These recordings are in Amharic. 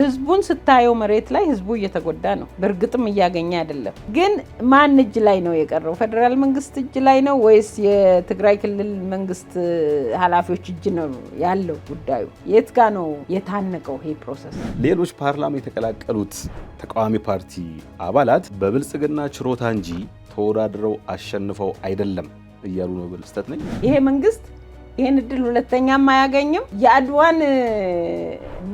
ህዝቡን ስታየው መሬት ላይ ህዝቡ እየተጎዳ ነው። በእርግጥም እያገኘ አይደለም። ግን ማን እጅ ላይ ነው የቀረው? ፌደራል መንግስት እጅ ላይ ነው ወይስ የትግራይ ክልል መንግስት ኃላፊዎች እጅ ነው ያለው? ጉዳዩ የት ጋ ነው የታነቀው ይሄ ፕሮሰስ? ሌሎች ፓርላማ የተቀላቀሉት ተቃዋሚ ፓርቲ አባላት በብልጽግና ችሮታ እንጂ ተወዳድረው አሸንፈው አይደለም እያሉ ነው። በልስተት ነኝ ይሄ መንግስት ይሄን ድል ሁለተኛም አያገኝም። የአድዋን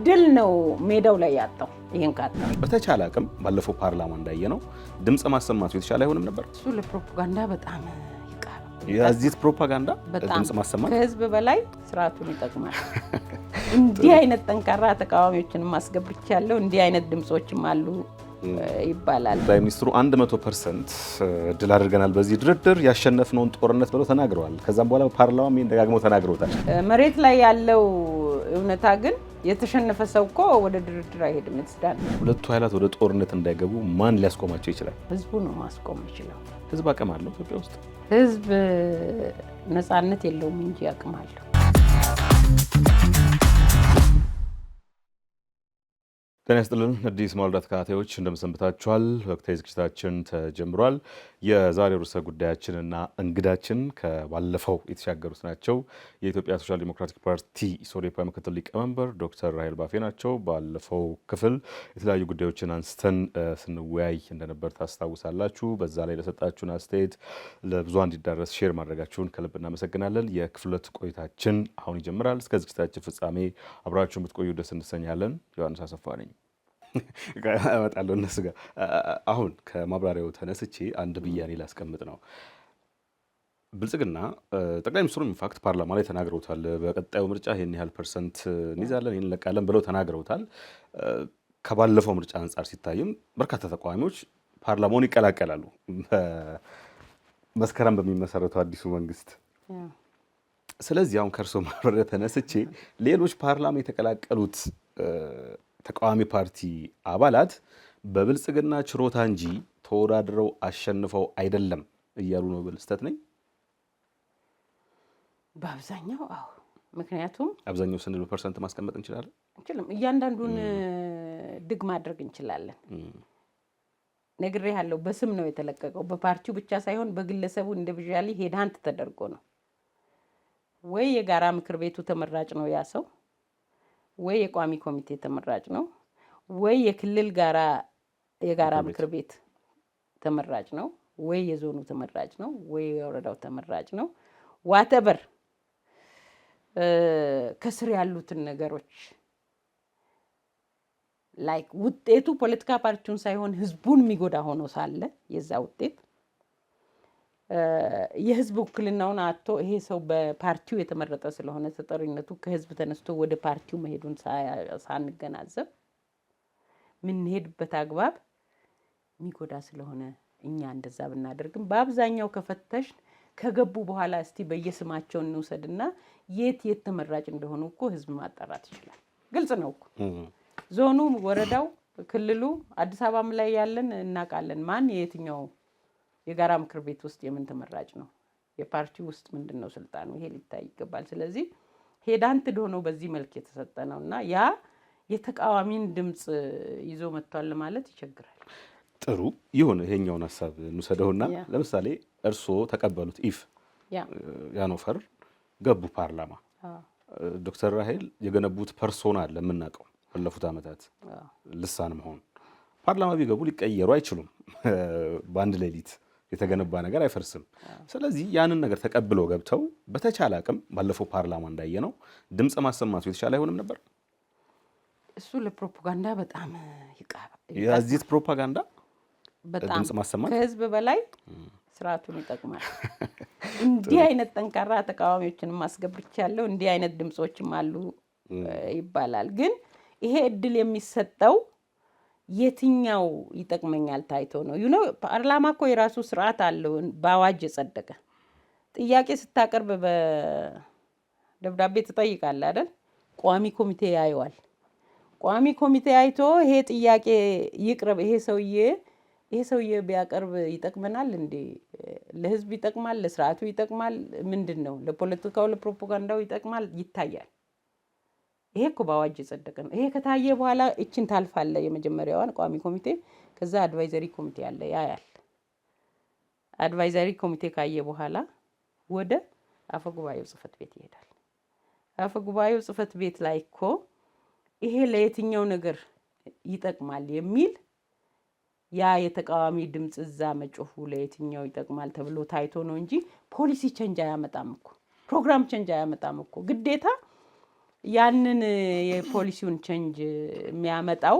ድል ነው ሜዳው ላይ ያጣው። ይሄን ካጣ በተቻለ አቅም ባለፈው ፓርላማ እንዳየነው ድምጽ ማሰማቱ የተሻለ አይሆንም ነበር። እሱ ለፕሮፓጋንዳ በጣም ይቃር። የዚህ ፕሮፓጋንዳ ድምጽ ማሰማት ከህዝብ በላይ ስርዓቱን ይጠቅማል። እንዲህ አይነት ጠንካራ ተቃዋሚዎችን ማስገብቻለሁ፣ እንዲህ አይነት ድምጾችም አሉ ይባላል። ጠቅላይ ሚኒስትሩ 100% ድል አድርገናል በዚህ ድርድር ያሸነፍነውን ጦርነት ብለው ተናግረዋል። ከዛም በኋላ ፓርላማም ይሄን ደጋግመው ተናግረውታል። መሬት ላይ ያለው እውነታ ግን የተሸነፈ ሰው እኮ ወደ ድርድር አይሄድም። ይስዳል። ሁለቱ ኃይላት ወደ ጦርነት እንዳይገቡ ማን ሊያስቆማቸው ይችላል? ህዝቡ ነው ማስቆም ይችላል። ህዝብ አቅም አለው። ኢትዮጵያ ውስጥ ህዝብ ነፃነት የለውም እንጂ አቅም አለው። ጤና ይስጥልን አዲስ ማለዳ ተከታታዮች እንደምሰንብታችኋል። ወቅታዊ ዝግጅታችን ተጀምሯል። የዛሬው ርዕሰ ጉዳያችንና እንግዳችን ከባለፈው የተሻገሩት ናቸው። የኢትዮጵያ ሶሻል ዲሞክራቲክ ፓርቲ ሶዴፓ ምክትል ሊቀመንበር ዶክተር ራሄል ባፌ ናቸው። ባለፈው ክፍል የተለያዩ ጉዳዮችን አንስተን ስንወያይ እንደነበር ታስታውሳላችሁ። በዛ ላይ ለሰጣችሁን አስተያየት ለብዙሃን እንዲዳረስ ሼር ማድረጋችሁን ከልብ እናመሰግናለን። የክፍለት ቆይታችን አሁን ይጀምራል። እስከ ዝግጅታችን ፍጻሜ አብራችሁን ብትቆዩ ደስ እንሰኛለን። ዮሐንስ አሰፋ ነኝ። እመጣለሁ እነሱ ጋር። አሁን ከማብራሪያው ተነስቼ አንድ ብያኔ ላስቀምጥ ነው። ብልጽግና ጠቅላይ ሚኒስትሩ ኢንፋክት ፓርላማ ላይ ተናግረውታል። በቀጣዩ ምርጫ ይህን ያህል ፐርሰንት እንይዛለን፣ ይህን እንለቃለን ብለው ተናግረውታል። ከባለፈው ምርጫ አንጻር ሲታይም በርካታ ተቃዋሚዎች ፓርላማውን ይቀላቀላሉ መስከረም በሚመሰረተው አዲሱ መንግስት። ስለዚህ አሁን ከእርሶ ማብራሪያ ተነስቼ ሌሎች ፓርላማ የተቀላቀሉት ተቃዋሚ ፓርቲ አባላት በብልጽግና ችሮታ እንጂ ተወዳድረው አሸንፈው አይደለም እያሉ ነው። በልስተት ነኝ? በአብዛኛው አዎ። ምክንያቱም አብዛኛው ስንል ፐርሰንት ማስቀመጥ እንችላለን? እንችላለን። እያንዳንዱን ድግ ማድረግ እንችላለን። ነግሬሃለሁ። በስም ነው የተለቀቀው። በፓርቲው ብቻ ሳይሆን በግለሰቡ ኢንዲቪዥዋሊ ሄድሃንት ተደርጎ ነው። ወይ የጋራ ምክር ቤቱ ተመራጭ ነው ያ ሰው፣ ወይ የቋሚ ኮሚቴ ተመራጭ ነው፣ ወይ የክልል የጋራ ምክር ቤት ተመራጭ ነው፣ ወይ የዞኑ ተመራጭ ነው፣ ወይ የወረዳው ተመራጭ ነው። ዋተበር ከስር ያሉትን ነገሮች ላይክ ውጤቱ ፖለቲካ ፓርቲውን ሳይሆን ህዝቡን የሚጎዳ ሆኖ ሳለ የዛ ውጤት የህዝብ ውክልናውን አጥቶ ይሄ ሰው በፓርቲው የተመረጠ ስለሆነ ተጠሪነቱ ከህዝብ ተነስቶ ወደ ፓርቲው መሄዱን ሳንገናዘብ ምንሄድበት አግባብ የሚጎዳ ስለሆነ እኛ እንደዛ ብናደርግም በአብዛኛው ከፈተሽ ከገቡ በኋላ እስቲ በየስማቸው እንውሰድና የት ተመራጭ እንደሆኑ እኮ ህዝብ ማጣራት ይችላል። ግልጽ ነው እኮ ዞኑ፣ ወረዳው፣ ክልሉ፣ አዲስ አበባም ላይ ያለን እናውቃለን። ማን የትኛው የጋራ ምክር ቤት ውስጥ የምን ተመራጭ ነው? የፓርቲ ውስጥ ምንድነው ስልጣኑ? ይሄ ሊታይ ይገባል። ስለዚህ ሄዳንት ሆኖ በዚህ መልክ የተሰጠ ነውና ያ የተቃዋሚን ድምጽ ይዞ መጥቷል ማለት ይቸግራል። ጥሩ ይሁን። ይሄኛውን ሐሳብ እንውሰደውና ለምሳሌ እርሶ ተቀበሉት ኢፍ ያኖፈር ገቡ ፓርላማ። ዶክተር ራሄል የገነቡት ፐርሶና አለ የምናውቀው ባለፉት ዓመታት ልሳን መሆን ፓርላማ ቢገቡ ሊቀየሩ አይችሉም። በአንድ ሌሊት የተገነባ ነገር አይፈርስም። ስለዚህ ያንን ነገር ተቀብለው ገብተው በተቻለ አቅም ባለፈው ፓርላማ እንዳየነው ድምጽ ማሰማቱ የተሻለ አይሆንም ነበር? እሱ ለፕሮፓጋንዳ በጣም ይቃር። የዚህ ፕሮፓጋንዳ በጣም ድምጽ ማሰማት ከህዝብ በላይ ስርዓቱን ይጠቅማል። እንዲህ አይነት ጠንካራ ተቃዋሚዎችን ማስገብቻለሁ፣ እንዲህ አይነት ድምጾችም አሉ ይባላል። ግን ይሄ እድል የሚሰጠው የትኛው ይጠቅመኛል ታይቶ ነው? ፓርላማ እኮ የራሱ ስርዓት አለው፣ በአዋጅ የጸደቀ። ጥያቄ ስታቀርብ በደብዳቤ ትጠይቃለህ አይደል? ቋሚ ኮሚቴ ያየዋል። ቋሚ ኮሚቴ አይቶ ይሄ ጥያቄ ይቅርብ፣ ይሄ ሰውዬ ቢያቀርብ ይጠቅመናል እንዴ? ለህዝብ ይጠቅማል? ለስርዓቱ ይጠቅማል? ምንድነው? ለፖለቲካው ለፕሮፓጋንዳው ይጠቅማል? ይታያል። ይሄ እኮ በአዋጅ የጸደቀ ነው። ይሄ ከታየ በኋላ እችን ታልፋለ የመጀመሪያዋን ቋሚ ኮሚቴ፣ ከዛ አድቫይዘሪ ኮሚቴ አለ ያያል። አድቫይዘሪ ኮሚቴ ካየ በኋላ ወደ አፈ ጉባኤው ጽህፈት ቤት ይሄዳል። አፈ ጉባኤው ጽህፈት ቤት ላይ እኮ ይሄ ለየትኛው ነገር ይጠቅማል የሚል ያ የተቃዋሚ ድምጽ እዛ መጮሁ ለየትኛው ይጠቅማል ተብሎ ታይቶ ነው እንጂ ፖሊሲ ቼንጅ አያመጣም እኮ፣ ፕሮግራም ቼንጅ አያመጣም እኮ። ግዴታ ያንን የፖሊሲውን ቼንጅ የሚያመጣው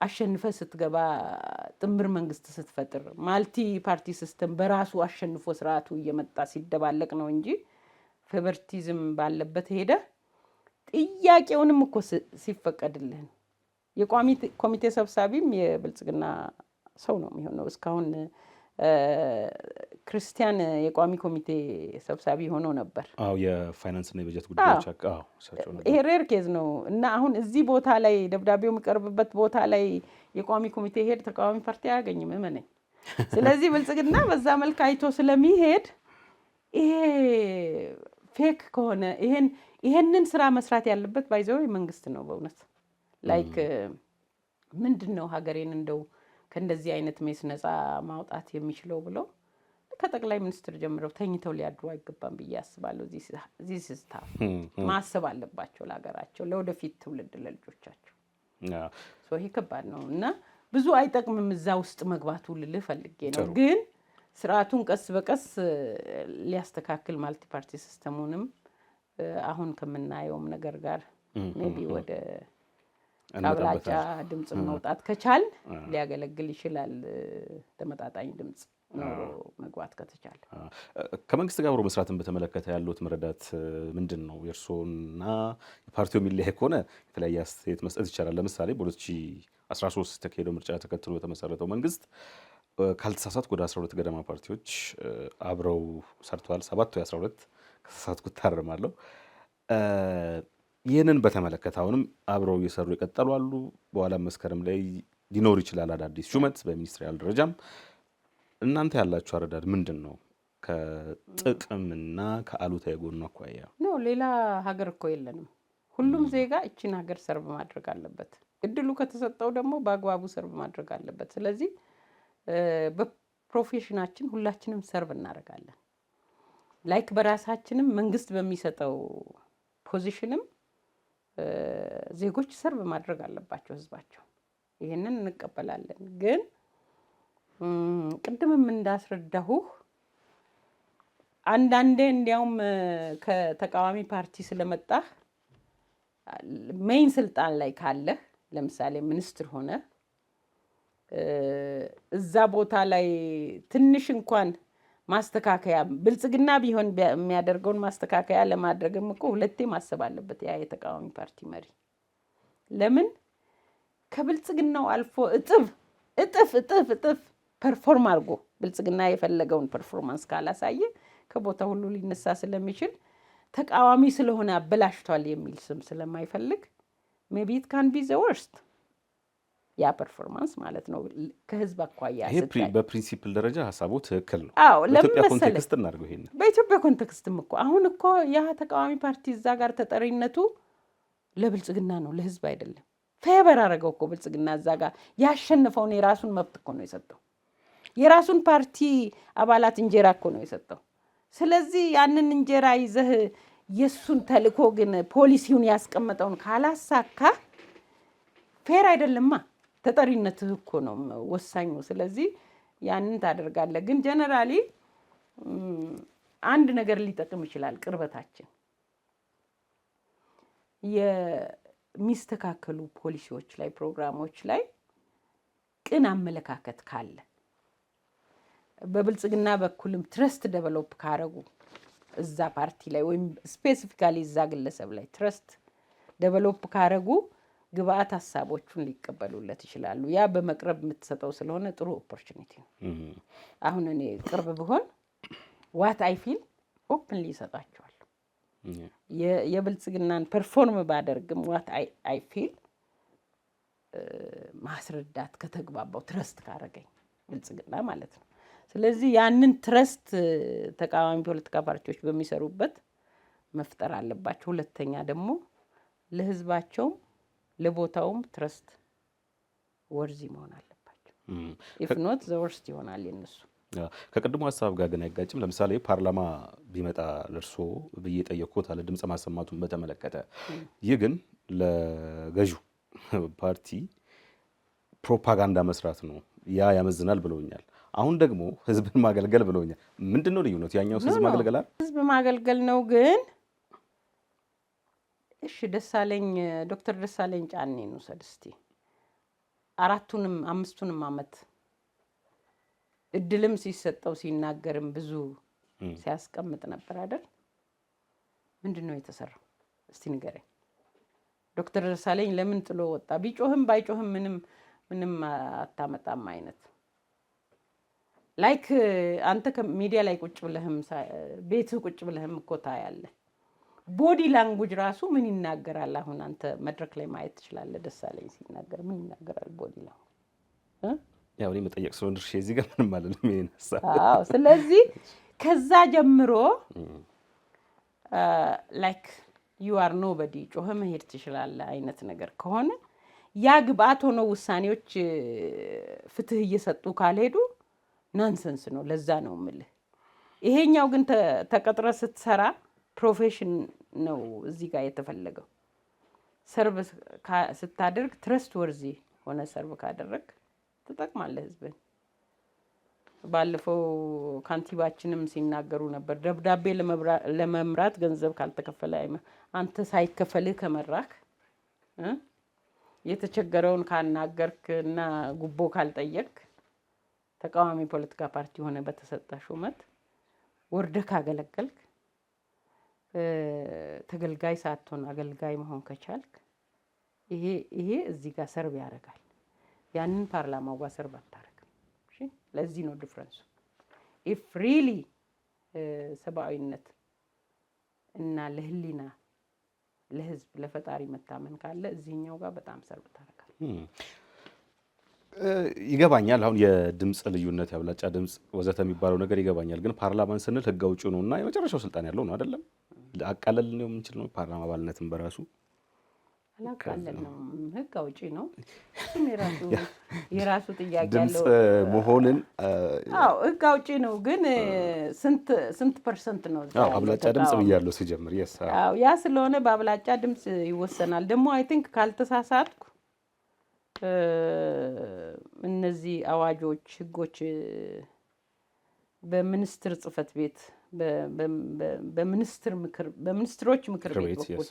አሸንፈ ስትገባ ጥምር መንግስት ስትፈጥር ማልቲ ፓርቲ ሲስተም በራሱ አሸንፎ ስርዓቱ እየመጣ ሲደባለቅ ነው እንጂ ፌቨርቲዝም ባለበት ሄደ ጥያቄውንም እኮ ሲፈቀድልህ የቋሚ ኮሚቴ ሰብሳቢም የብልጽግና ሰው ነው የሚሆነው። እስካሁን ክርስቲያን የቋሚ ኮሚቴ ሰብሳቢ ሆኖ ነበር። የፋይናንስ እና የበጀት ጉዳዮች ይሄ ሬር ኬዝ ነው። እና አሁን እዚህ ቦታ ላይ ደብዳቤው የሚቀርብበት ቦታ ላይ የቋሚ ኮሚቴ ሄድ ተቃዋሚ ፓርቲ አያገኝም እመነኝ። ስለዚህ ብልጽግና በዛ መልክ አይቶ ስለሚሄድ ይሄ ፌክ ከሆነ ይሄንን ስራ መስራት ያለበት ባይዘው መንግስት ነው በእውነት ላይክ ምንድን ነው ሀገሬን እንደው ከእንደዚህ አይነት ሜስ ነፃ ማውጣት የሚችለው ብሎ ከጠቅላይ ሚኒስትር ጀምረው ተኝተው ሊያድሩ አይገባም ብዬ አስባለሁ። እዚህ ስታፍ ማሰብ አለባቸው ለሀገራቸው፣ ለወደፊት ትውልድ ለልጆቻቸው። ይሄ ከባድ ነው እና ብዙ አይጠቅምም እዛ ውስጥ መግባቱ ልልህ ፈልጌ ነው። ግን ስርዓቱን ቀስ በቀስ ሊያስተካክል ማልቲ ፓርቲ ሲስተሙንም አሁን ከምናየውም ነገር ጋር ሜቢ ወደ አብላጫ ድምጽ መውጣት ከቻል ሊያገለግል ይችላል። ተመጣጣኝ ድምጽ ኖሮ መግባት ከተቻለ። ከመንግስት ጋር አብሮ መስራትን በተመለከተ ያለውት መረዳት ምንድን ነው? የእርስዎና የፓርቲው የሚለያይ ከሆነ የተለያየ አስተያየት መስጠት ይቻላል። ለምሳሌ በ2013 ተካሄደው ምርጫ ተከትሎ የተመሰረተው መንግስት ካልተሳሳትኩ ወደ 12 ገደማ ፓርቲዎች አብረው ሰርተዋል። 7 ወይ 12 ከተሳሳትኩ እታረማለሁ። ይህንን በተመለከተ አሁንም አብረው እየሰሩ የቀጠሉ አሉ። በኋላ መስከረም ላይ ሊኖር ይችላል አዳዲስ ሹመት በሚኒስትሪያል ደረጃም። እናንተ ያላችሁ አረዳድ ምንድን ነው? ከጥቅምና ከአሉታዊ ጎኑ አኳያ ነው። ሌላ ሀገር እኮ የለንም። ሁሉም ዜጋ እቺን ሀገር ሰርቭ ማድረግ አለበት። እድሉ ከተሰጠው ደግሞ በአግባቡ ሰርቭ ማድረግ አለበት። ስለዚህ በፕሮፌሽናችን ሁላችንም ሰርቭ እናደርጋለን። ላይክ በራሳችንም መንግስት በሚሰጠው ፖዚሽንም ዜጎች ሰርቭ ማድረግ አለባቸው ህዝባቸው። ይሄንን እንቀበላለን። ግን ቅድምም እንዳስረዳሁህ አንዳንዴ እንዲያውም ከተቃዋሚ ፓርቲ ስለመጣህ ሜይን ስልጣን ላይ ካለህ ለምሳሌ ሚኒስትር ሆነ እዛ ቦታ ላይ ትንሽ እንኳን ማስተካከያ ብልጽግና ቢሆን የሚያደርገውን ማስተካከያ ለማድረግም እኮ ሁለቴ ማሰብ አለበት ያ የተቃዋሚ ፓርቲ መሪ። ለምን ከብልጽግናው አልፎ እጥፍ ፐርፎርም አድርጎ ብልጽግና የፈለገውን ፐርፎርማንስ ካላሳየ ከቦታ ሁሉ ሊነሳ ስለሚችል ተቃዋሚ ስለሆነ አበላሽቷል የሚል ስም ስለማይፈልግ ሜቢ ኢት ካን ቢ ዘ ወርስት ያ ፐርፎርማንስ ማለት ነው። ከህዝብ አኳያ ይሄ በፕሪንሲፕል ደረጃ ሀሳቡ ትክክል ነው። አዎ ለምን ኮንቴክስት እናድርገው ይሄን በኢትዮጵያ ኮንቴክስትም እኮ አሁን እኮ ያ ተቃዋሚ ፓርቲ እዛ ጋር ተጠሪነቱ ለብልጽግና ነው፣ ለህዝብ አይደለም። ፌቨር አደረገው እኮ ብልጽግና እዛ ጋር ያሸነፈውን የራሱን መብት እኮ ነው የሰጠው። የራሱን ፓርቲ አባላት እንጀራ እኮ ነው የሰጠው። ስለዚህ ያንን እንጀራ ይዘህ የሱን ተልእኮ ግን ፖሊሲውን ያስቀመጠውን ካላሳካ ፌር አይደለማ። ተጠሪነትህ እኮ ነው ወሳኙ። ስለዚህ ያንን ታደርጋለህ። ግን ጀነራሊ አንድ ነገር ሊጠቅም ይችላል። ቅርበታችን የሚስተካከሉ ፖሊሲዎች ላይ ፕሮግራሞች ላይ ቅን አመለካከት ካለ በብልጽግና በኩልም ትረስት ዴቨሎፕ ካረጉ እዛ ፓርቲ ላይ ወይም ስፔሲፊካሊ እዛ ግለሰብ ላይ ትረስት ዴቨሎፕ ካረጉ ግብአት ሀሳቦቹን ሊቀበሉለት ይችላሉ። ያ በመቅረብ የምትሰጠው ስለሆነ ጥሩ ኦፖርቹኒቲ ነው። አሁን እኔ ቅርብ ብሆን ዋት አይ ፊል ኦፕንሊ ይሰጣቸዋል። የብልጽግናን ፐርፎርም ባደርግም ዋት አይ ፊል ማስረዳት ከተግባባው ትረስት ካረገኝ ብልጽግና ማለት ነው። ስለዚህ ያንን ትረስት ተቃዋሚ ፖለቲካ ፓርቲዎች በሚሰሩበት መፍጠር አለባቸው። ሁለተኛ ደግሞ ለህዝባቸው ለቦታውም ትረስት ወርዚ መሆን አለባቸው። ኢፍ ኖት ዘ ወርስት ይሆናል የነሱ። ከቅድሞ ሀሳብ ጋር ግን አይጋጭም? ለምሳሌ ፓርላማ ቢመጣ ለእርሶ ብዬ ጠየቅኩት አለ ድምፅ ማሰማቱን በተመለከተ። ይህ ግን ለገዢው ፓርቲ ፕሮፓጋንዳ መስራት ነው፣ ያ ያመዝናል ብለውኛል። አሁን ደግሞ ህዝብን ማገልገል ብለውኛል። ምንድን ነው ልዩነቱ? ያኛው ህዝብ ማገልገል አይደል? ህዝብ ማገልገል ነው። ግን እሺ ዶክተር ደሳለኝ ጫኔን ውሰድ እስቲ። 5ቱንም ዓመት እድልም ሲሰጠው ሲናገርም ብዙ ሲያስቀምጥ ነበር አይደል? ምንድን ነው የተሰራው? እስቲ ንገረኝ። ዶክተር ደሳለኝ ለምን ጥሎ ወጣ? ቢጮህም ባይጮህም ምንም አታመጣም አይነት ላይክ አንተ ከሚዲያ ላይ ቁጭ ብለህም ቤትህ ቁጭ ብለህም እኮ ታያለህ። ቦዲ ላንጉጅ ራሱ ምን ይናገራል? አሁን አንተ መድረክ ላይ ማየት ትችላለህ። ደሳለኝ ሲናገር ምን ይናገራል? ቦዲ ላንጉጅ ያው እኔ መጠየቅ ስለሆነ ድርሼ እዚህ ጋር ምንም ማለት ነው ይነሳ። አዎ፣ ስለዚህ ከዛ ጀምሮ ላይክ ዩ አር ኖበዲ ጮኸ መሄድ ትችላለህ አይነት ነገር ከሆነ ያ ግብአት ሆኖ ውሳኔዎች ፍትህ እየሰጡ ካልሄዱ ናንሰንስ ነው። ለዛ ነው የምልህ። ይሄኛው ግን ተቀጥረ ስትሰራ ፕሮፌሽን ነው እዚህ ጋር የተፈለገው። ሰርቭ ስታደርግ ትረስት ወርዚ ሆነ ሰርቭ ካደረግ ትጠቅማለህ ህዝብን። ባለፈው ካንቲባችንም ሲናገሩ ነበር፣ ደብዳቤ ለመምራት ገንዘብ ካልተከፈለ አንተ ሳይከፈልህ ከመራክ የተቸገረውን ካናገርክ እና ጉቦ ካልጠየቅ ተቃዋሚ ፖለቲካ ፓርቲ ሆነ በተሰጠ ሹመት ወርደህ ካገለገልክ ተገልጋይ ሳትሆን አገልጋይ መሆን ከቻልክ ይሄ እዚህ ጋር ሰርቭ ያደርጋል። ያንን ፓርላማው ጋር ሰርቭ አታረግም። እሺ፣ ለዚህ ነው ዲፍረንሱ። ኢፍ ሪሊ ሰብአዊነት እና ለህሊና ለህዝብ ለፈጣሪ መታመን ካለ እዚህኛው ጋር በጣም ሰርቭ ታደርጋለህ። ይገባኛል። አሁን የድምፅ ልዩነት ያብላጫ ድምፅ ወዘተ የሚባለው ነገር ይገባኛል። ግን ፓርላማን ስንል ህግ አውጪው ነው እና የመጨረሻው ስልጣን ያለው ነው አይደለም? አቃለል ነው የምንችል ነው ፓርላማ አባልነትን በራሱ አላቃለል ነው። ህግ አውጪ ነው። የራሱ ጥያቄ ያለው ድምፅ መሆንን ህግ አውጪ ነው። ግን ስንት ፐርሰንት ነው? አብላጫ ድምፅ ብያለሁ ሲጀምር። ያ ስለሆነ በአብላጫ ድምፅ ይወሰናል። ደግሞ አይ ቲንክ ካልተሳሳትኩ እነዚህ አዋጆች፣ ህጎች በሚኒስትር ጽህፈት ቤት በሚኒስትሮች ምክር ቤት በኩል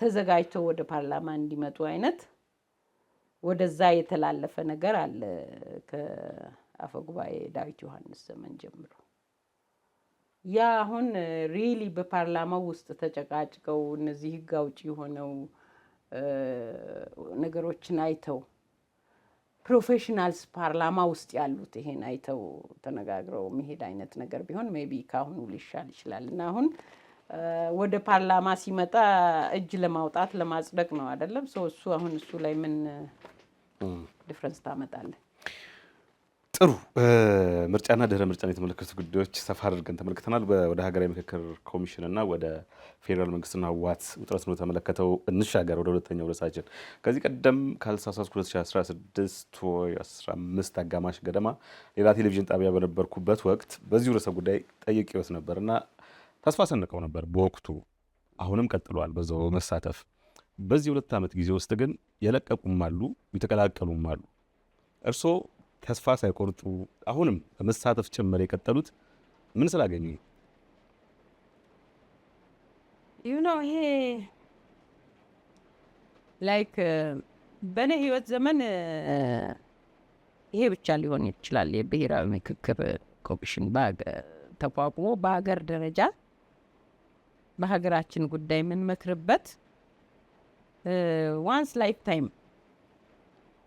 ተዘጋጅተው ወደ ፓርላማ እንዲመጡ አይነት ወደዛ የተላለፈ ነገር አለ ከአፈ ጉባኤ ዳዊት ዮሐንስ ዘመን ጀምሮ። ያ አሁን ሪሊ በፓርላማው ውስጥ ተጨቃጭቀው እነዚህ ህግ አውጪ ሆነው ነገሮችን አይተው ፕሮፌሽናልስ ፓርላማ ውስጥ ያሉት ይሄን አይተው ተነጋግረው መሄድ አይነት ነገር ቢሆን ሜቢ ካሁኑ ሊሻል ይችላል። እና አሁን ወደ ፓርላማ ሲመጣ እጅ ለማውጣት ለማጽደቅ ነው አይደለም? እሱ አሁን እሱ ላይ ምን ዲፍረንስ ታመጣለህ? ጥሩ። ምርጫና ድህረ ምርጫን የተመለከቱ ጉዳዮች ሰፋ አድርገን ተመልክተናል። ወደ ሀገራዊ ምክክር ኮሚሽንና ወደ ፌዴራል መንግስትና ህወሓት ውጥረት ነው ተመለከተው። እንሻገር ወደ ሁለተኛው ርዕሳችን። ከዚህ ቀደም ካልተሳሳትኩ 2016 ወይ 15 አጋማሽ ገደማ ሌላ ቴሌቪዥን ጣቢያ በነበርኩበት ወቅት በዚሁ ርዕሰ ጉዳይ ጠይቄዎት ነበርና ተስፋ ሰንቀው ነበር በወቅቱ። አሁንም ቀጥሏል በዛው መሳተፍ። በዚህ 2 ዓመት ጊዜ ውስጥ ግን የለቀቁም አሉ የተቀላቀሉም አሉ። እርስዎ ተስፋ ሳይቆርጡ አሁንም በመሳተፍ ጭምር የቀጠሉት ምን ስላገኙ? ይሄ ላይክ በእኔ ህይወት ዘመን ይሄ ብቻ ሊሆን ይችላል። የብሔራዊ ምክክር ኮሚሽን ተቋቁሞ በሀገር ደረጃ በሀገራችን ጉዳይ የምንመክርበት ዋንስ ላይፍ ታይም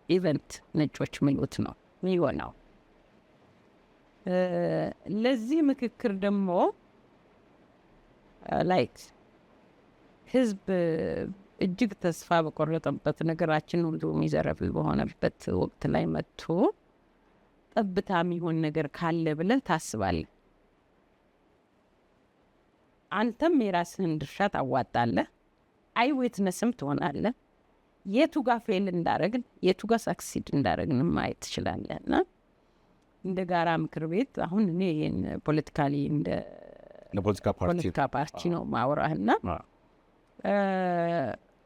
ኢቨንት ነጮች ሚሉት ነው የሚሆነው። ለዚህ ምክክር ደግሞ ላይክ ህዝብ እጅግ ተስፋ በቆረጠበት ነገራችን ሁሉ የሚዘረፍ በሆነበት ወቅት ላይ መጥቶ ጠብታ የሚሆን ነገር ካለ ብለህ ታስባለህ። አንተም የራስህን ድርሻ ታዋጣለህ። አይ ዊትነስም ትሆናለህ። የቱ ጋር ፌል እንዳረግን የቱ ጋር ሳክሲድ እንዳረግን ማየት ትችላለህ። እና እንደ ጋራ ምክር ቤት አሁን እኔ ይህን ፖለቲካሊ እንደ ፖለቲካ ፓርቲ ነው ማውራህና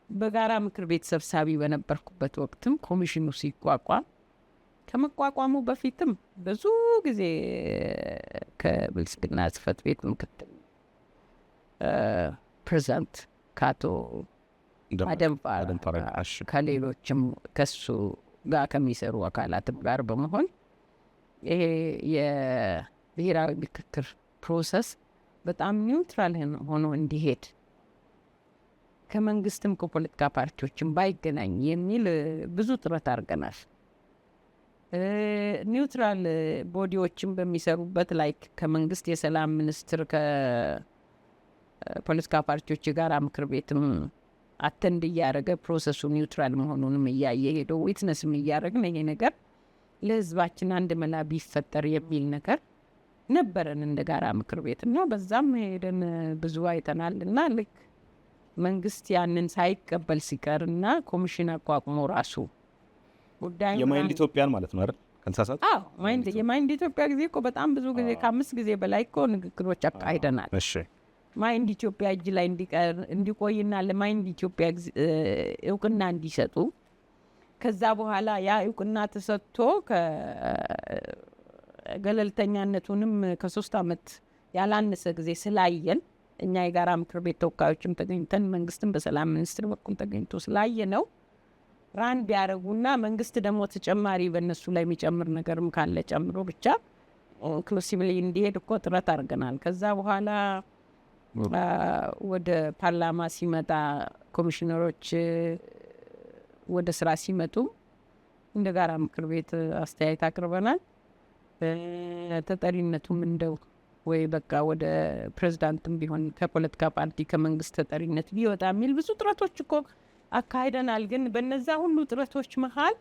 በጋራ ምክር ቤት ሰብሳቢ በነበርኩበት ወቅትም ኮሚሽኑ ሲቋቋም ከመቋቋሙ በፊትም ብዙ ጊዜ ከብልጽግና ጽሕፈት ቤት ምክትል ፕሬዚዳንት ከአቶ አደንፋራ ከሌሎችም ከሱ ጋር ከሚሰሩ አካላትም ጋር በመሆን ይሄ የብሔራዊ ምክክር ፕሮሰስ በጣም ኒውትራል ሆኖ እንዲሄድ ከመንግስትም ከፖለቲካ ፓርቲዎችም ባይገናኝ የሚል ብዙ ጥረት አድርገናል። ኒውትራል ቦዲዎችም በሚሰሩበት ላይክ ከመንግስት የሰላም ሚኒስትር ከፖለቲካ ፓርቲዎች ጋር ምክር ቤትም አተንድ እያደረገ ፕሮሰሱ ኒውትራል መሆኑንም እያየ ሄደው ዊትነስም እያደረግን ይሄ ነገር ለህዝባችን አንድ መላ ቢፈጠር የሚል ነገር ነበረን እንደ ጋራ ምክር ቤት እና በዛም ሄደን ብዙ አይተናል። እና ልክ መንግስት ያንን ሳይቀበል ሲቀር እና ኮሚሽን አቋቁሞ ራሱ ጉዳይ የማይንድ ኢትዮጵያን ማለት ነው አይደል? ከንሳሳት የማይንድ ኢትዮጵያ ጊዜ እኮ በጣም ብዙ ጊዜ ከ5 ጊዜ በላይ እኮ ንግግሮች አካሂደናል። ማይንድ ኢትዮጵያ እጅ ላይ እንዲቆይና ለማይንድ ኢትዮጵያ እውቅና እንዲሰጡ ከዛ በኋላ ያ እውቅና ተሰጥቶ ገለልተኛነቱንም ከ3 ዓመት ያላነሰ ጊዜ ስላየን እኛ የጋራ ምክር ቤት ተወካዮችም ተገኝተን መንግስትም በሰላም ሚኒስትር በኩል ተገኝቶ ስላየ ነው ራን ቢያደርጉና መንግስት ደግሞ ተጨማሪ በእነሱ ላይ የሚጨምር ነገርም ካለ ጨምሮ ብቻ ኢንክሉሲቭሊ እንዲሄድ እኮ ጥረት አድርገናል። ከዛ በኋላ ወደ ፓርላማ ሲመጣ ኮሚሽነሮች ወደ ስራ ሲመጡ እንደ ጋራ ምክር ቤት አስተያየት አቅርበናል። ተጠሪነቱም እንደው ወይ በቃ ወደ ፕሬዝዳንትም ቢሆን ከፖለቲካ ፓርቲ ከመንግስት ተጠሪነት ቢወጣ የሚል ብዙ ጥረቶች እኮ አካሂደናል። ግን በነዛ ሁሉ ጥረቶች መሀል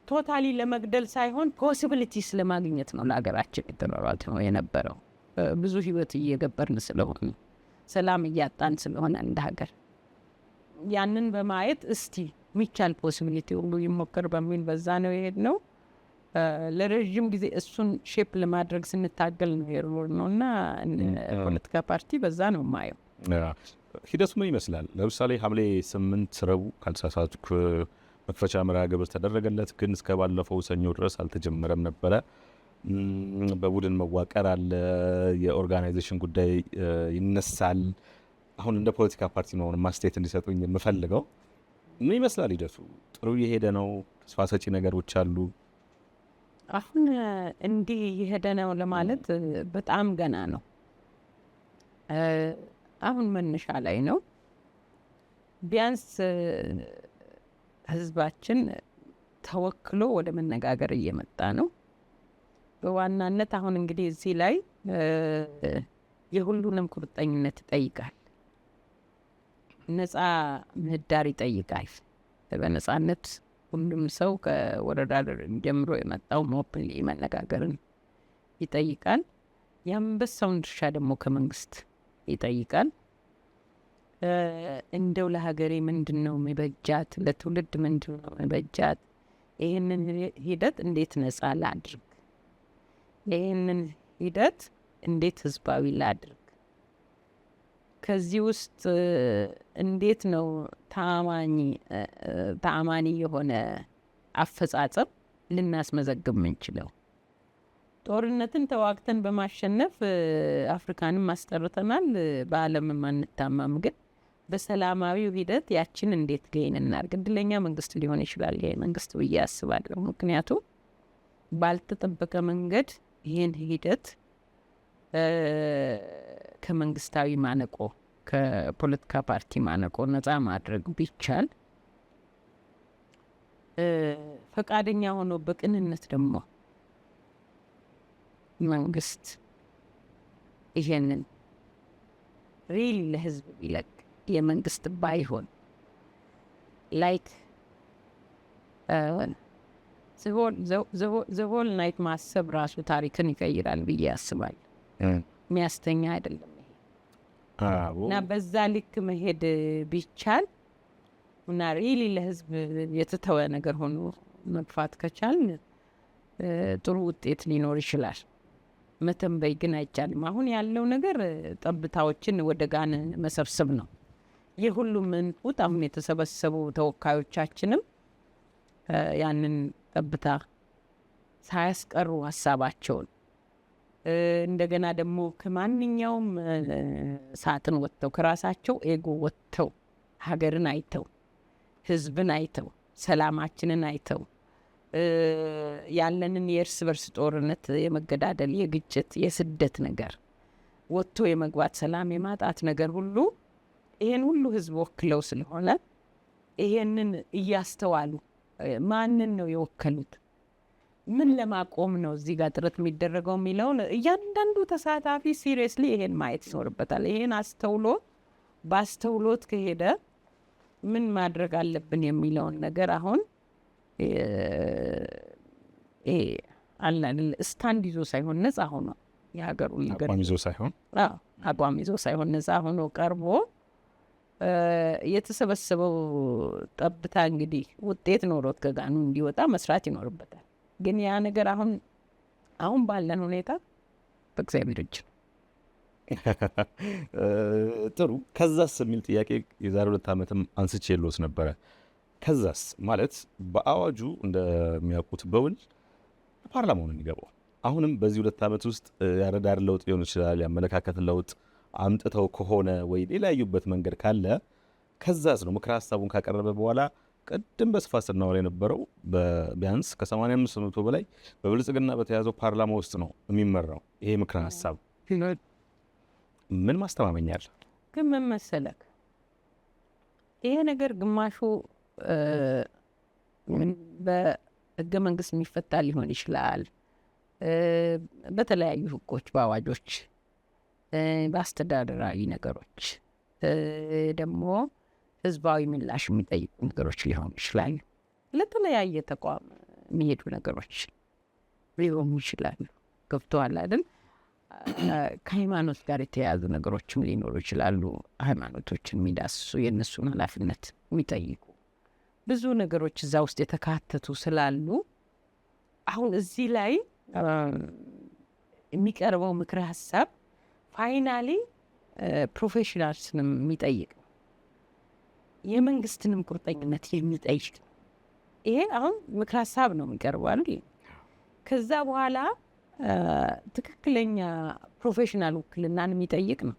ቶታሊ ለመግደል ሳይሆን ፖሲቢሊቲስ ለማግኘት ነው ለሀገራችን የተሯሯጥ ነው የነበረው። ብዙ ህይወት እየገበርን ስለሆነ ሰላም እያጣን ስለሆነ እንደ ሀገር ያንን በማየት እስቲ የሚቻል ፖሲቢሊቲ ሁሉ ይሞከር በሚል በዛ ነው የሄድ ነው። ለረዥም ጊዜ እሱን ሼፕ ለማድረግ ስንታገል ነው የኖር ነው እና ፖለቲካ ፓርቲ በዛ ነው የማየው። ሂደቱ ምን ይመስላል? ለምሳሌ ሐምሌ 8 ረቡዕ ካልተሳሳትኩ መክፈቻ መርሃ ግብር ተደረገለት፣ ግን እስከ ባለፈው ሰኞ ድረስ አልተጀመረም ነበረ። በቡድን መዋቀር አለ፣ የኦርጋናይዜሽን ጉዳይ ይነሳል። አሁን እንደ ፖለቲካ ፓርቲ ነው ማስተያየት እንዲሰጡኝ የምፈልገው። ምን ይመስላል ሂደቱ? ጥሩ እየሄደ ነው? ተስፋ ሰጪ ነገሮች አሉ? አሁን እንዲህ የሄደ ነው ለማለት በጣም ገና ነው። አሁን መነሻ ላይ ነው። ቢያንስ ህዝባችን ተወክሎ ወደ መነጋገር እየመጣ ነው። በዋናነት አሁን እንግዲህ እዚህ ላይ የሁሉንም ቁርጠኝነት ይጠይቃል። ነፃ ምህዳር ይጠይቃል። በነፃነት ሁሉም ሰው ከወረዳ ጀምሮ የመጣው ኦፕንሊ መነጋገርን ይጠይቃል። የአንበሳውን ድርሻ ደግሞ ከመንግስት ይጠይቃል። እንደው ለሀገሬ ምንድን ነው የሚበጃት? ለትውልድ ምንድን ነው የሚበጃት? ይህንን ሂደት እንዴት ነፃ ላድርግ? ይህንን ሂደት እንዴት ህዝባዊ ላድርግ? ከዚህ ውስጥ እንዴት ነው ተአማኒ የሆነ አፈጻጸም ልናስመዘግብ ምንችለው? ጦርነትን ተዋግተን በማሸነፍ አፍሪካንም አስጠርተናል፣ በዓለምም አንታማም። ግን በሰላማዊው ሂደት ያችን እንዴት ገይን እናርግ? እድለኛ መንግስት ሊሆን ይችላል ይሄ መንግስት ብዬ አስባለሁ። ምክንያቱም ባልተጠበቀ መንገድ ይህን ሂደት ከመንግስታዊ ማነቆ ከፖለቲካ ፓርቲ ማነቆ ነፃ ማድረግ ቢቻል ፈቃደኛ ሆኖ በቅንነት ደግሞ መንግስት ይሄንን ሪል ለህዝብ ቢለቅ የመንግስት ባይሆን ላይክ ዘሆል ናይት ማሰብ ራሱ ታሪክን ይቀይራል ብዬ አስባለሁ። የሚያስተኛ አይደለም። እና በዛ ልክ መሄድ ቢቻል እና ሪሊ ለህዝብ የተተወ ነገር ሆኖ መግፋት ከቻል ጥሩ ውጤት ሊኖር ይችላል። መተንበይ ግን አይቻልም። አሁን ያለው ነገር ጠብታዎችን ወደ ጋን መሰብሰብ ነው። የሁሉም እንቁት አሁን የተሰበሰቡ ተወካዮቻችንም ያንን ጠብታ ሳያስቀሩ ሀሳባቸውን እንደገና ደግሞ ከማንኛውም ሳጥን ወጥተው ከራሳቸው ኤጎ ወጥተው ሀገርን አይተው ህዝብን አይተው ሰላማችንን አይተው ያለንን የእርስ በርስ ጦርነት፣ የመገዳደል፣ የግጭት፣ የስደት ነገር ወጥቶ የመግባት ሰላም የማጣት ነገር ሁሉ ይሄን ሁሉ ህዝብ ወክለው ስለሆነ ይሄንን እያስተዋሉ ማንን ነው የወከሉት፣ ምን ለማቆም ነው እዚህ ጋር ጥረት የሚደረገው የሚለውን እያንዳንዱ ተሳታፊ ሲሪየስሊ ይሄን ማየት ይኖርበታል። ይሄን አስተውሎ በአስተውሎት ከሄደ ምን ማድረግ አለብን የሚለውን ነገር አሁን ስታንድ ይዞ ሳይሆን ነጻ ሆኖ የሀገሩ ነገር አቋም ይዞ ሳይሆን ነጻ ሆኖ ቀርቦ የተሰበሰበው ጠብታ እንግዲህ ውጤት ኖሮት ከጋኑ እንዲወጣ መስራት ይኖርበታል። ግን ያ ነገር አሁን ባለን ሁኔታ በእግዚአብሔር እጅ ነው። ጥሩ። ከዛስ የሚል ጥያቄ የዛሬ 2 ዓመትም አንስቼ የለውስ ነበረ። ከዛስ ማለት በአዋጁ እንደሚያውቁት በውል ፓርላማውን የሚገባው አሁንም በዚህ 2 ዓመት ውስጥ ያረዳር ለውጥ ሊሆን ይችላል፣ ያመለካከት ለውጥ አምጥተው ከሆነ ወይ ሌላዩበት መንገድ ካለ ከዛስ ነው ምክረ ሀሳቡን ካቀረበ በኋላ ቅድም በስፋት ስናወራ የነበረው ቢያንስ ከ85% በላይ በብልጽግና በተያዘው ፓርላማ ውስጥ ነው የሚመራው ይሄ ምክረ ሀሳብ። ምን ማስተማመኛ አለ? ግን ምን መሰለክ ይሄ ነገር ግማሹ በህገ መንግስት የሚፈታ ሊሆን ይችላል፣ በተለያዩ ህጎች፣ በአዋጆች፣ በአስተዳደራዊ ነገሮች ደግሞ ህዝባዊ ምላሽ የሚጠይቁ ነገሮች ሊሆኑ ይችላሉ። ለተለያየ ተቋም የሚሄዱ ነገሮች ሊሆኑ ይችላሉ። ገብቶሃል አይደል? ከሃይማኖት ጋር የተያያዙ ነገሮችም ሊኖሩ ይችላሉ። ሃይማኖቶችን የሚዳስሱ የእነሱን ኃላፊነት የሚጠይቁ ብዙ ነገሮች እዛ ውስጥ የተካተቱ ስላሉ አሁን እዚህ ላይ የሚቀርበው ምክረ ሀሳብ ፋይናሊ ፕሮፌሽናልስንም የሚጠይቅ ነው፣ የመንግስትንም ቁርጠኝነት የሚጠይቅ ነው። ይሄ አሁን ምክረ ሀሳብ ነው የሚቀርበው አይደል? ከዛ በኋላ ትክክለኛ ፕሮፌሽናል ውክልናን የሚጠይቅ ነው።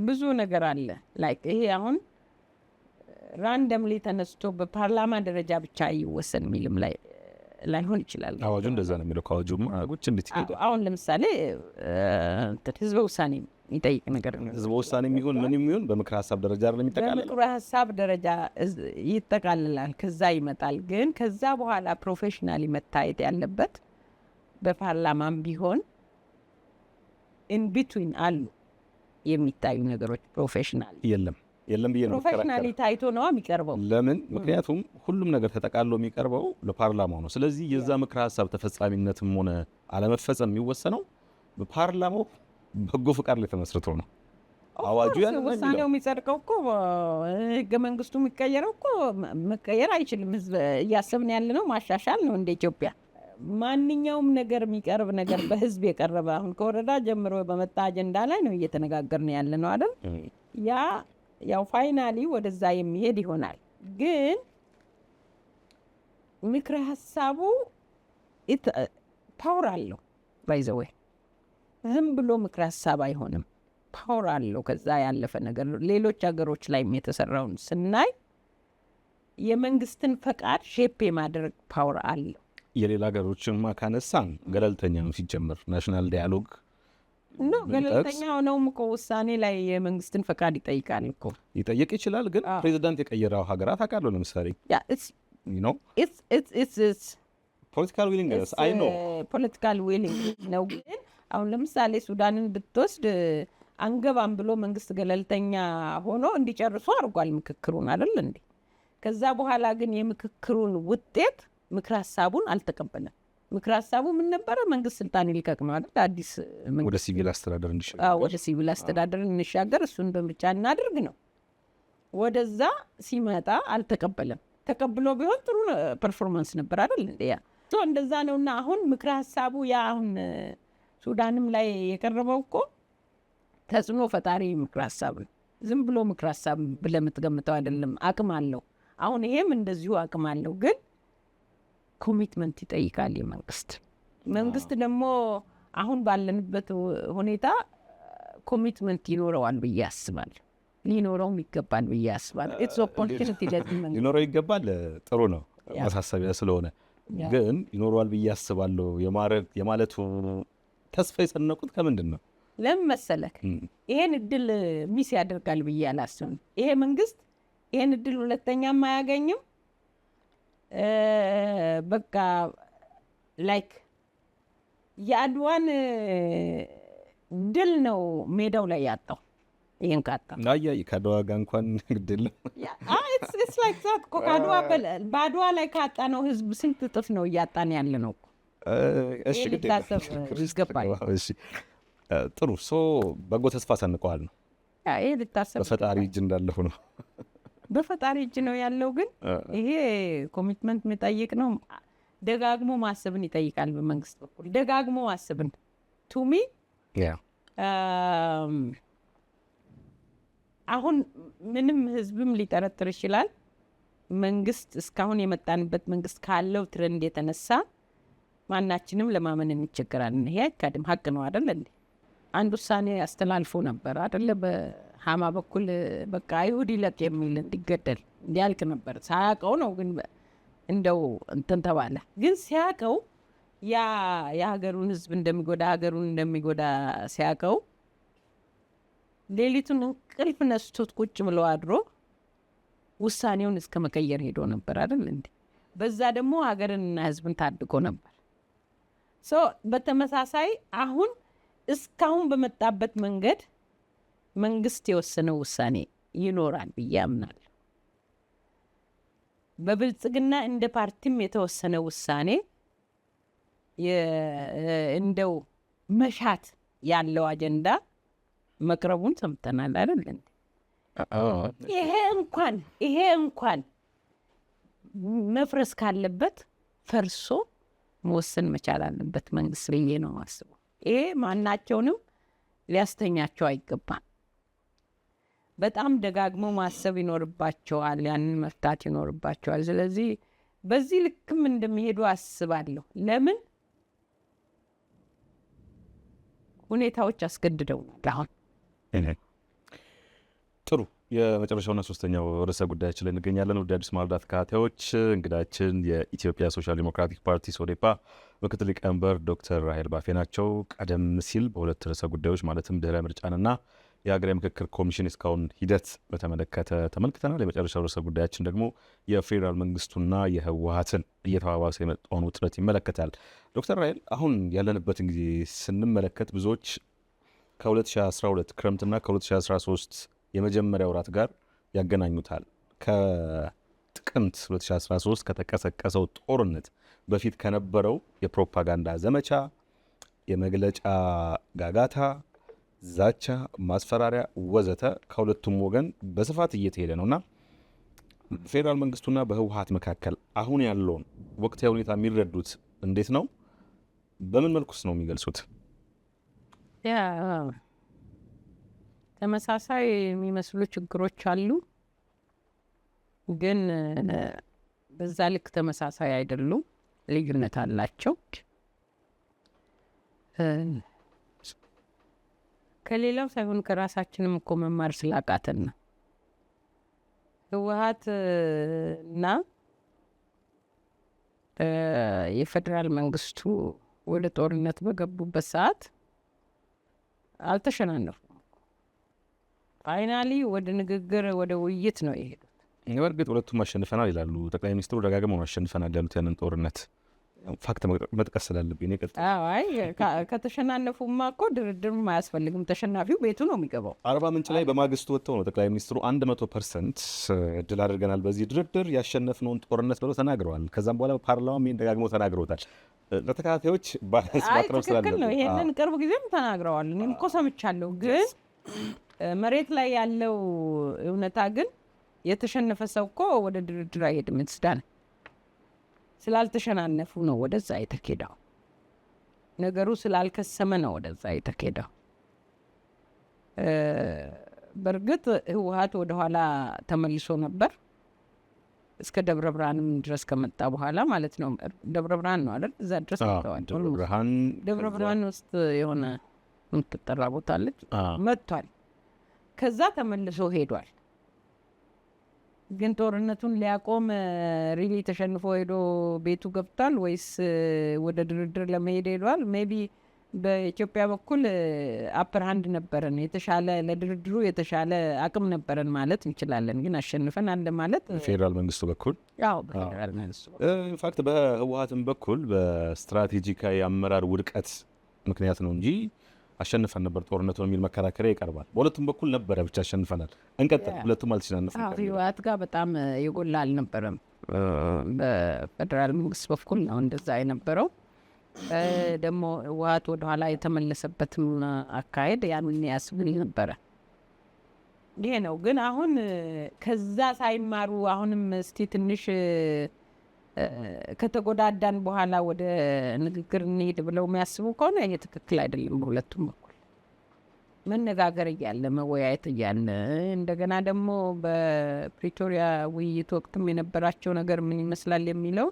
ብዙ ነገር አለ። ላይክ ይሄ አሁን ራንደምሊ ተነስቶ በፓርላማ ደረጃ ብቻ ይወሰን የሚልም ላይሆን ይችላል። አዋጁ እንደዛ ነው የሚለው። ከአዋጁም አጎች እንዴት ይሄዳል? አሁን ለምሳሌ ህዝበ ውሳኔ የሚጠይቅ ነገር ነው። ህዝበ ውሳኔ የሚሆን ምን የሚሆን በምክረ ሀሳብ ደረጃ አይደለም የሚጠቃለል። በምክረ ሀሳብ ደረጃ ይጠቃልላል፣ ከዛ ይመጣል። ግን ከዛ በኋላ ፕሮፌሽናሊ መታየት ያለበት በፓርላማም ቢሆን ኢን ቢትዊን አሉ የሚታዩ ነገሮች። ፕሮፌሽናል የለም ብዬ ነው። ፕሮፌሽናሊ ታይቶ ነው የሚቀርበው። ለምን? ምክንያቱም ሁሉም ነገር ተጠቃሎ የሚቀርበው ለፓርላማው ነው። ስለዚህ የዛ ምክረ ሀሳብ ተፈጻሚነትም ሆነ አለመፈጸም የሚወሰነው በፓርላማው በጎ ፍቃድ ላይ ተመስርቶ ነው። አዋጁ ያን ውሳኔው የሚጸድቀው እኮ ህገ መንግስቱ የሚቀየረው እኮ መቀየር አይችልም። ህዝብ እያሰብን ያለ ነው ማሻሻል ነው። እንደ ኢትዮጵያ ማንኛውም ነገር የሚቀርብ ነገር በህዝብ የቀረበ አሁን ከወረዳ ጀምሮ በመጣ አጀንዳ ላይ ነው እየተነጋገርን ያለ ነው አይደል? ያው ፋይናሊ ወደዛ የሚሄድ ይሆናል። ግን ምክረ ሀሳቡ ፓወር አለው። ባይዘወይ ዝም ብሎ ምክረ ሀሳብ አይሆንም፣ ፓወር አለው። ከዛ ያለፈ ነገር ሌሎች ሀገሮች ላይ የተሰራውን ስናይ የመንግስትን ፈቃድ ሼፕ የማድረግ ፓወር አለው። የሌላ ሀገሮችማ ካነሳን ገለልተኛ ነው ሲጀምር። ናሽናል ዳያሎግ ገለልተኛ ሆነውም እኮ ውሳኔ ላይ የመንግስትን ፈቃድ ይጠይቃል እኮ። ይጠይቅ ይችላል። ግን ፕሬዚዳንት የቀየረው ሀገራት አውቃለሁ። ለምሳሌ ፖለቲካል ዊሊንግ ፖለቲካል ዊሊንግ ነው። ግን አሁን ለምሳሌ ሱዳንን ብትወስድ አንገባም ብሎ መንግስት ገለልተኛ ሆኖ እንዲጨርሱ አድርጓል ምክክሩን አይደል እንዴ? ከዛ በኋላ ግን የምክክሩን ውጤት ምክር ሀሳቡን አልተቀበለም። ምክር ሀሳቡ ምን ነበረ? መንግስት ስልጣን ይልቀቅ ነው አይደል? አዲስ ወደ ሲቪል አስተዳደር ወደ ሲቪል አስተዳደር እንሻገር፣ እሱን በምርጫ እናድርግ ነው። ወደዛ ሲመጣ አልተቀበለም። ተቀብሎ ቢሆን ጥሩ ፐርፎርማንስ ነበር አይደል እንዴ? ያ እንደዛ ነውና አሁን ምክር ሀሳቡ ያ አሁን ሱዳንም ላይ የቀረበው እኮ ተጽዕኖ ፈጣሪ ምክር ሀሳብ ነው። ዝም ብሎ ምክር ሀሳብ ብለህ የምትገምተው አይደለም። አቅም አለው። አሁን ይሄም እንደዚሁ አቅም አለው፣ ግን ኮሚትመንት ይጠይቃል መንግስት ደግሞ አሁን ባለንበት ሁኔታ ኮሚትመንት ይኖረዋል ብዬ አስባለሁ። ሊኖረውም ይገባል ብዬ አስባለሁ። ኢትስ ኦፖርቹኒቲ ሊኖረው ይገባል። ጥሩ ነው ማሳሰቢያ ስለሆነ፣ ግን ይኖረዋል ብዬ አስባለሁ የማለቱ ተስፋ የሰነቁት ከምንድን ነው? ለምን መሰለክ? ይሄን እድል ሚስ ያደርጋል ብዬ አላስብም። ይሄ መንግስት ይሄን እድል ሁለተኛም አያገኝም። በቃ ላይክ የአድዋን ድል ነው ሜዳው ላይ ያጣው። ይሄን ካጣ ከአድዋ ጋር እንኳን ግድል በአድዋ ላይ ካጣ ነው ህዝብ ስንት እጥፍ ነው እያጣን ያለ ነው። ይገባል። ጥሩ በጎ ተስፋ ሰንቀዋል ነው። ይሄ ልታሰብ በፈጣሪ እጅ እንዳለሁ ነው። በፈጣሪ እጅ ነው ያለው። ግን ይሄ ኮሚትመንት የሚጠይቅ ነው። ደጋግሞ ማሰብን ይጠይቃል። በመንግስት በኩል ደጋግሞ ማሰብን ቱሚ አሁን ምንም ህዝብም ሊጠረጥር ይችላል። መንግስት እስካሁን የመጣንበት መንግስት ካለው ትረንድ የተነሳ ማናችንም ለማመን እንቸገራለን። ይሄ አይካድም፣ ሀቅ ነው አይደል እንዴ? አንድ ውሳኔ አስተላልፎ ነበር አይደለ? በሃማ በኩል በቃ አይሁድ ይለቅ የሚል እንዲገደል እንዲያልቅ ነበር። ሳያውቀው ነው ግን እንደው እንትን ተባለ። ግን ሲያውቀው የሀገሩን ህዝብ እንደሚጎዳ ሀገሩን እንደሚጎዳ ሲያውቀው ሌሊቱን እንቅልፍ ነስቶት ቁጭ ብሎ አድሮ ውሳኔውን እስከ መቀየር ሄዶ ነበር አይደል እንዴ? በዛ ደግሞ ሀገርንና ህዝብን ታድጎ ነበር። በተመሳሳይ አሁን እስካሁን በመጣበት መንገድ መንግስት የወሰነው ውሳኔ ይኖራል ብዬ አምናለሁ። በብልጽግና እንደ ፓርቲም የተወሰነ ውሳኔ እንደው መሻት ያለው አጀንዳ መቅረቡን ሰምተናል አይደል እንዴ? ይሄ እንኳን መፍረስ ካለበት ፈርሶ መወሰን መቻል አለበት መንግስት ብዬ ነው ማስበው። ይሄ ማናቸውንም ሊያስተኛቸው አይገባም። በጣም ደጋግሞ ማሰብ ይኖርባቸዋል። ያንን መፍታት ይኖርባቸዋል። ስለዚህ በዚህ ልክም እንደሚሄዱ አስባለሁ። ለምን ሁኔታዎች አስገድደውናል። አሁን ጥሩ የመጨረሻውና ሶስተኛው ርዕሰ ጉዳያችን ላይ እንገኛለን። ወደ አዲስ ማለዳ ተከታታዮች እንግዳችን የኢትዮጵያ ሶሻል ዲሞክራቲክ ፓርቲ ሶዴፓ ምክትል ሊቀመንበር ዶክተር ራሄል ባፌ ናቸው። ቀደም ሲል በሁለት ርዕሰ ጉዳዮች ማለትም ድህረ ምርጫንና የሀገራዊ ምክክር ኮሚሽን እስካሁን ሂደት በተመለከተ ተመልክተናል። የመጨረሻው ርዕሰ ጉዳያችን ደግሞ የፌዴራል መንግስቱና የህወሀትን እየተባባሰ የመጣውን ውጥረት ይመለከታል። ዶክተር ራሄል አሁን ያለንበትን ጊዜ ስንመለከት ብዙዎች ከ2012 ክረምትና ከ2013 የመጀመሪያ ወራት ጋር ያገናኙታል። ከጥቅምት 2013 ከተቀሰቀሰው ጦርነት በፊት ከነበረው የፕሮፓጋንዳ ዘመቻ፣ የመግለጫ ጋጋታ፣ ዛቻ፣ ማስፈራሪያ ወዘተ ከሁለቱም ወገን በስፋት እየተሄደ ነውና ፌዴራል መንግስቱና በህወሀት መካከል አሁን ያለውን ወቅታዊ ሁኔታ የሚረዱት እንዴት ነው? በምን መልኩስ ነው የሚገልጹት? ተመሳሳይ የሚመስሉ ችግሮች አሉ፣ ግን በዛ ልክ ተመሳሳይ አይደሉም። ልዩነት አላቸው። ከሌላው ሳይሆን ከራሳችንም እኮ መማር ስላቃተን ነው። ህወሀት እና የፌዴራል መንግስቱ ወደ ጦርነት በገቡበት ሰዓት አልተሸናነፉም። ፋይናሊ ወደ ንግግር ወደ ውይይት ነው የሄዱት። በእርግጥ ሁለቱም አሸንፈናል ይላሉ ጠቅላይ ሚኒስትሩ። ደጋግመው አሸንፈናል ያሉት ያንን ጦርነት ፋክት መጥቀስ ስላለብኝ ነው። ቀጥታ አይ ከተሸናነፉማ እኮ ድርድርም አያስፈልግም። ተሸናፊው ቤቱ ነው የሚገባው። አርባ ምንጭ ላይ በማግስቱ ወጥተው ነው ጠቅላይ ሚኒስትሩ 100% ድል አድርገናል በዚህ ድርድር ያሸነፍነውን ጦርነት ብለው ተናግረዋል። ከዛም በኋላ ፓርላማም ይህን ደጋግመው ተናግረውታል። ለተከታታዮች ባላንስ ማቅረብ ስላለብን ትክክል ነው። ይሄንን ቅርብ ጊዜም ተናግረዋል። እኔም እኮ ሰምቻለሁ። ግን መሬት ላይ ያለው እውነታ ግን የተሸነፈ ሰው እኮ ወደ ድርድር አይሄድም። ስዳን ስላልተሸናነፉ ነው ወደዛ የተኬደው። ነገሩ ስላልከሰመ ነው ወደዛ የተኬደው። በእርግጥ ህወሓት ወደኋላ ተመልሶ ነበር እስከ ደብረ ብርሃንም ድረስ ከመጣ በኋላ ማለት ነው። ደብረ ብርሃን ነው አይደል? እዛ ድረስ መጥተዋል። ደብረ ብርሃን ውስጥ የሆነ የምትጠራ ቦታ አለች፣ መጥቷል። ከዛ ተመልሶ ሄዷል። ግን ጦርነቱን ሊያቆም ሪሊ ተሸንፎ ሄዶ ቤቱ ገብቷል ወይስ ወደ ድርድር ለመሄድ ሄዷል? ሜቢ በኢትዮጵያ በኩል አፐር ሃንድ ነበረን፣ የተሻለ ለድርድሩ የተሻለ አቅም ነበረን ማለት እንችላለን። ግን አሸንፈን አለ ማለት ፌዴራል መንግስቱ በኩል ያው በፌዴራል መንግስቱ ኢንፋክት በህወሓትም በኩል በስትራቴጂካዊ አመራር ውድቀት ምክንያት ነው እንጂ አሸንፈን ነበር ጦርነቱ የሚል መከራከሪያ ይቀርባል። በሁለቱም በኩል ነበረ ብቻ አሸንፈናል እንቀጥል፣ ሁለቱም አልተሸናነፉም። ህወሓት ጋር በጣም የጎላ አልነበረም። በፌዴራል መንግስት በኩል ነው እንደዛ የነበረው። ደግሞ ህወሓት ወደኋላ የተመለሰበትም አካሄድ ያንን ያስብል ነበረ። ይሄ ነው። ግን አሁን ከዛ ሳይማሩ አሁንም እስቲ ትንሽ ከተጎዳዳን በኋላ ወደ ንግግር እንሄድ ብለው የሚያስቡ ከሆነ ይሄ ትክክል አይደለም። በሁለቱም በኩል መነጋገር እያለ መወያየት እያለ እንደገና ደግሞ በፕሪቶሪያ ውይይት ወቅትም የነበራቸው ነገር ምን ይመስላል የሚለው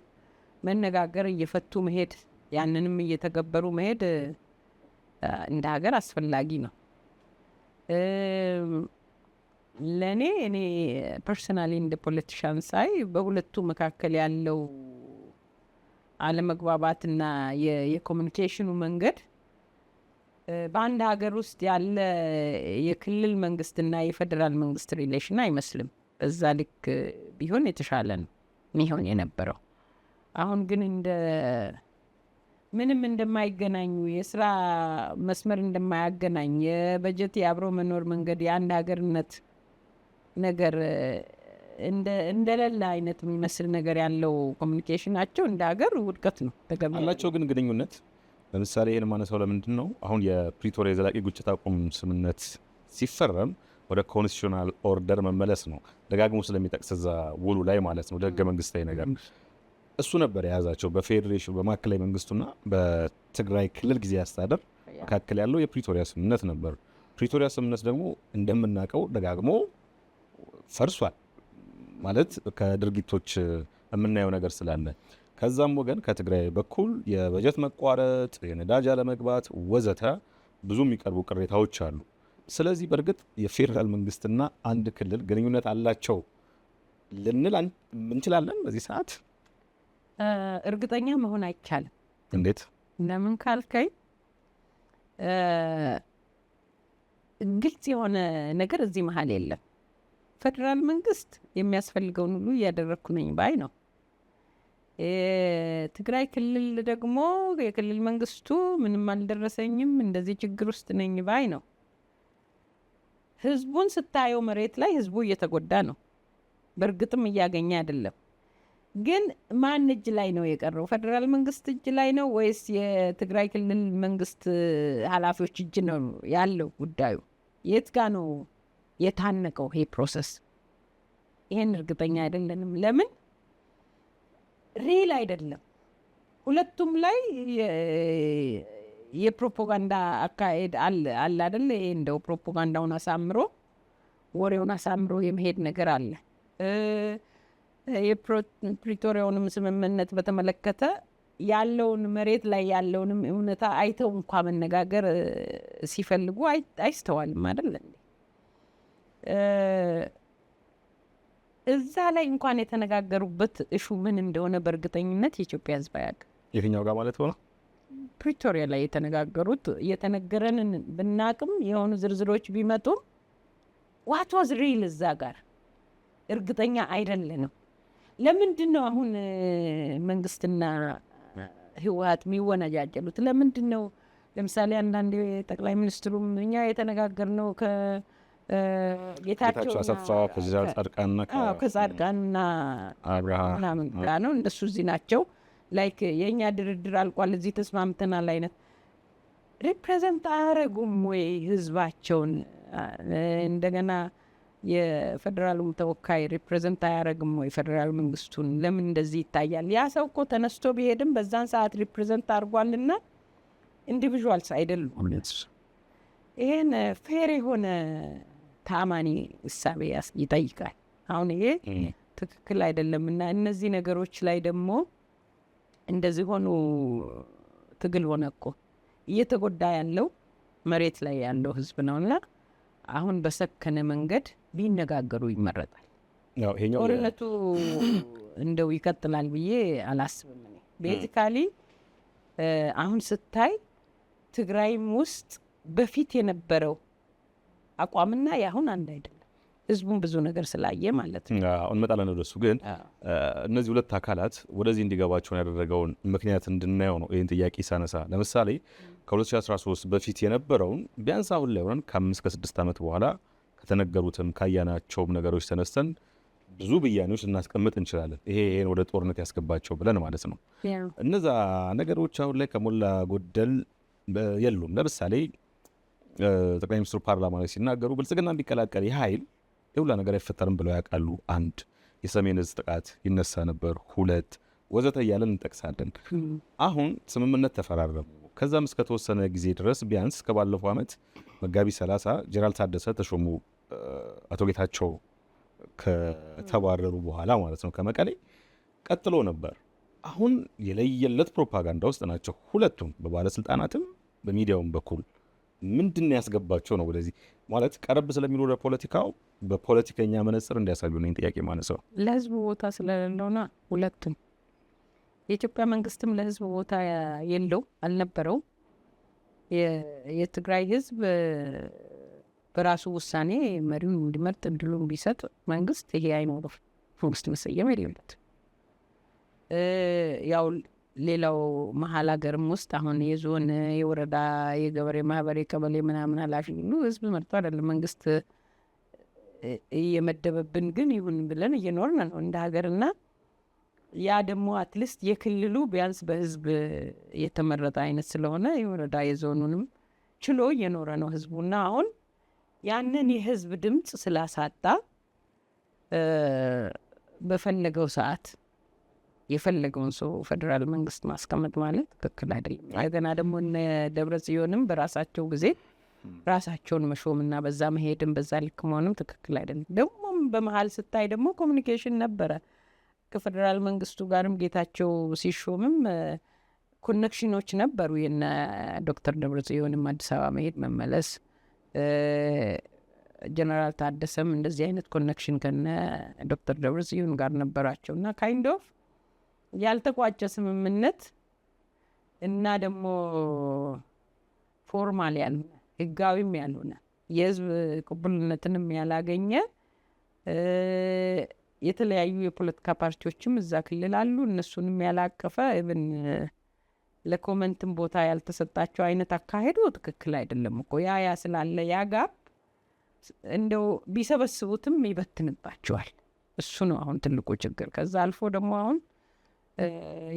መነጋገር እየፈቱ መሄድ ያንንም እየተገበሩ መሄድ እንደ ሀገር አስፈላጊ ነው። ለእኔ ፐርሰናሊ እንደ ፖለቲሻን ሳይ በሁለቱ መካከል ያለው አለመግባባትና የኮሚኒኬሽኑ መንገድ በአንድ ሀገር ውስጥ ያለ የክልል መንግስትና የፌዴራል መንግስት ሪሌሽን አይመስልም። በዛ ልክ ቢሆን የተሻለ ነው ሚሆን የነበረው። አሁን ግን ምንም እንደማይገናኙ የስራ መስመር እንደማያገናኝ የበጀት የአብሮ መኖር መንገድ የአንድ ሀገርነት ነገር እንደሌለ አይነት የሚመስል ነገር ያለው ኮሚኒኬሽናቸው እንደ ሀገር ውድቀት ነው። አላቸው ግን ግንኙነት ለምሳሌ ይህን ማነሳው ለምንድን ነው አሁን የፕሪቶሪያ የዘላቂ ግጭት አቁም ስምምነት ሲፈረም ወደ ኮንስቲቱሽናል ኦርደር መመለስ ነው ደጋግሞ ስለሚጠቅስ እዛ ውሉ ላይ ማለት ነው። ህገ መንግስታዊ ነገር እሱ ነበር የያዛቸው በፌዴሬሽኑ በማዕከላዊ መንግስቱና በትግራይ ክልል ጊዜ አስተዳደር መካከል ያለው የፕሪቶሪያ ስምምነት ነበር። ፕሪቶሪያ ስምምነት ደግሞ እንደምናውቀው ደጋግሞ ፈርሷል ማለት ከድርጊቶች የምናየው ነገር ስላለ ከዛም ወገን ከትግራይ በኩል የበጀት መቋረጥ፣ የነዳጅ አለመግባት ወዘተ ብዙ የሚቀርቡ ቅሬታዎች አሉ። ስለዚህ በእርግጥ የፌዴራል መንግስትና አንድ ክልል ግንኙነት አላቸው ልንል እንችላለን በዚህ ሰዓት? እርግጠኛ መሆን አይቻልም። እንዴት? ለምን ካልከኝ ግልጽ የሆነ ነገር እዚህ መሀል የለም። ፌዴራል መንግስት የሚያስፈልገውን ሁሉ እያደረግኩ ነኝ ባይ ነው። ትግራይ ክልል ደግሞ የክልል መንግስቱ ምንም አልደረሰኝም እንደዚህ ችግር ውስጥ ነኝ ባይ ነው። ህዝቡን ስታየው መሬት ላይ ህዝቡ እየተጎዳ ነው። በእርግጥም እያገኘ አይደለም። ግን ማን እጅ ላይ ነው የቀረው? ፌዴራል መንግስት እጅ ላይ ነው ወይስ የትግራይ ክልል መንግስት ኃላፊዎች እጅ ነው ያለው ጉዳዩ? የት ጋ ነው የታነቀው ይሄ ፕሮሰስ? ይሄን እርግጠኛ አይደለንም። ለምን ሪል አይደለም። ሁለቱም ላይ የፕሮፓጋንዳ አካሄድ አለ አይደለ? ይሄ እንደው ፕሮፓጋንዳውን አሳምሮ ወሬውን አሳምሮ የመሄድ ነገር አለ። የፕሪቶሪያውንም ስምምነት በተመለከተ ያለውን መሬት ላይ ያለውንም እውነታ አይተው እንኳ መነጋገር ሲፈልጉ አይስተዋልም አይደለ? እዛ ላይ እንኳን የተነጋገሩበት እሹ ምን እንደሆነ በእርግጠኝነት የኢትዮጵያ ሕዝብ አያውቅም። የትኛው ጋር ማለት ሆነ? ፕሪቶሪያ ላይ የተነጋገሩት የተነገረንን ብናቅም የሆኑ ዝርዝሮች ቢመጡም ዋት ዋዝ ሪል እዛ ጋር እርግጠኛ አይደለንም። ለምንድን ነው አሁን መንግስትና ህወሓት የሚወነጃጀሉት ለምንድን ነው? ለምሳሌ አንዳንድ ጠቅላይ ሚኒስትሩም እኛ የተነጋገርነው ጌታቸው አሰፋ ከጻድቃንና ምናምን ጋር ነው፣ እነሱ እዚህ ናቸው፣ ላይክ የእኛ ድርድር አልቋል፣ እዚህ ተስማምተናል አይነት ሪፕሬዘንት አያረጉም ወይ ህዝባቸውን? እንደገና የፌዴራሉም ተወካይ ሪፕሬዘንት አያረግም ወይ ፌዴራል መንግስቱን? ለምን እንደዚህ ይታያል? ያ ሰው እኮ ተነስቶ ቢሄድም በዛን ሰዓት ሪፕሬዘንት አድርጓልና ኢንዲቪዥዋልስ አይደሉም። ይሄን ፌር የሆነ ታማኒ እሳቤ ይጠይቃል። አሁን ይሄ ትክክል አይደለም እና እነዚህ ነገሮች ላይ ደግሞ እንደዚህ ሆኑ ትግል ሆነ እኮ እየተጎዳ ያለው መሬት ላይ ያለው ህዝብ ነውና አሁን በሰከነ መንገድ ቢነጋገሩ ይመረጣል። ጦርነቱ እንደው ይቀጥላል ብዬ አላስብም። ቤዚካሊ አሁን ስታይ ትግራይም ውስጥ በፊት የነበረው አቋምና የአሁን አንድ አይደለም። ህዝቡን ብዙ ነገር ስላየ ማለት ነው። እንመጣለን ወደሱ። ግን እነዚህ ሁለት አካላት ወደዚህ እንዲገባቸውን ያደረገውን ምክንያት እንድናየው ነው ይህን ጥያቄ ሳነሳ። ለምሳሌ ከ2013 በፊት የነበረውን ቢያንስ አሁን ላይ ሆነን ከ5 ከ6 ዓመት በኋላ ከተነገሩትም ካያናቸውም ነገሮች ተነስተን ብዙ ብያኔዎች ልናስቀምጥ እንችላለን። ይሄን ወደ ጦርነት ያስገባቸው ብለን ማለት ነው። እነዛ ነገሮች አሁን ላይ ከሞላ ጎደል የሉም። ለምሳሌ ጠቅላይ ሚኒስትሩ ፓርላማ ላይ ሲናገሩ ብልጽግና እንዲቀላቀል ይህ ኃይል የሁላ ነገር አይፈጠርም ብለው ያውቃሉ። 1 የሰሜን ዕዝ ጥቃት ይነሳ ነበር፣ 2 ወዘተ እያለን እንጠቅሳለን። አሁን ስምምነት ተፈራረሙ። ከዛም እስከተወሰነ ጊዜ ድረስ ቢያንስ ከባለፈው ዓመት መጋቢት 30 ጄኔራል ታደሰ ተሾሙ። አቶ ጌታቸው ከተባረሩ በኋላ ማለት ነው ከመቀሌ ቀጥሎ ነበር። አሁን የለየለት ፕሮፓጋንዳ ውስጥ ናቸው ሁለቱም፣ በባለስልጣናትም በሚዲያውም በኩል። ምንድን ያስገባቸው ነው ወደዚህ ማለት ቀረብ ስለሚሉ ለፖለቲካው በፖለቲከኛ መነጽር እንዲያሳዩ ነው ጥያቄ ማነሳው። ለህዝቡ ቦታ ስለሌለውና ሁለቱም የኢትዮጵያ መንግስትም ለህዝብ ቦታ የለው አልነበረው። የትግራይ ህዝብ በራሱ ውሳኔ መሪውን እንዲመርጥ እድሉን ቢሰጥ መንግስት ይሄ አይኖርም። መንግስት መሰየም የሌለት ያው ሌላው መሀል ሀገርም ውስጥ አሁን የዞን የወረዳ የገበሬ ማህበር የቀበሌ ምናምን ኃላፊ ሁሉ ህዝብ መርጦ አይደለም መንግስት እየመደበብን ግን ይሁን ብለን እየኖርን ነው እንደ ሀገርና ያ ደግሞ አትሊስት የክልሉ ቢያንስ በህዝብ የተመረጠ አይነት ስለሆነ የወረዳ የዞኑንም ችሎ እየኖረ ነው ህዝቡና አሁን ያንን የህዝብ ድምፅ ስላሳጣ በፈለገው ሰዓት የፈለገውን ሰው ፌዴራል መንግስት ማስቀመጥ ማለት ትክክል አይደለም። እንደገና ደግሞ እነ ደብረ ጽዮንም በራሳቸው ጊዜ ራሳቸውን መሾምና በዛ መሄድም በዛ ልክ መሆንም ትክክል አይደለም። ደግሞም በመሀል ስታይ ደግሞ ኮሚኒኬሽን ነበረ ከፌዴራል መንግስቱ ጋርም ጌታቸው ሲሾምም ኮኔክሽኖች ነበሩ። የነ ዶክተር ደብረ ጽዮንም አዲስ አበባ መሄድ መመለስ፣ ጀነራል ታደሰም እንደዚህ አይነት ኮኔክሽን ከነ ዶክተር ደብረ ጽዮን ጋር ነበራቸው እና ካይንድ ኦፍ ያልተቋጨ ስምምነት እና ደግሞ ፎርማል ያልሆነ ህጋዊም ያልሆነ የህዝብ ቅቡልነትንም ያላገኘ የተለያዩ የፖለቲካ ፓርቲዎችም እዛ ክልል አሉ። እነሱንም ያላቀፈ ኢቭን ለኮመንትም ቦታ ያልተሰጣቸው አይነት አካሄዱ ትክክል አይደለም እኮ። ያ ስላለ ያ ጋፕ እንደው ቢሰበስቡትም ይበትንባቸዋል። እሱ ነው አሁን ትልቁ ችግር። ከዛ አልፎ ደግሞ አሁን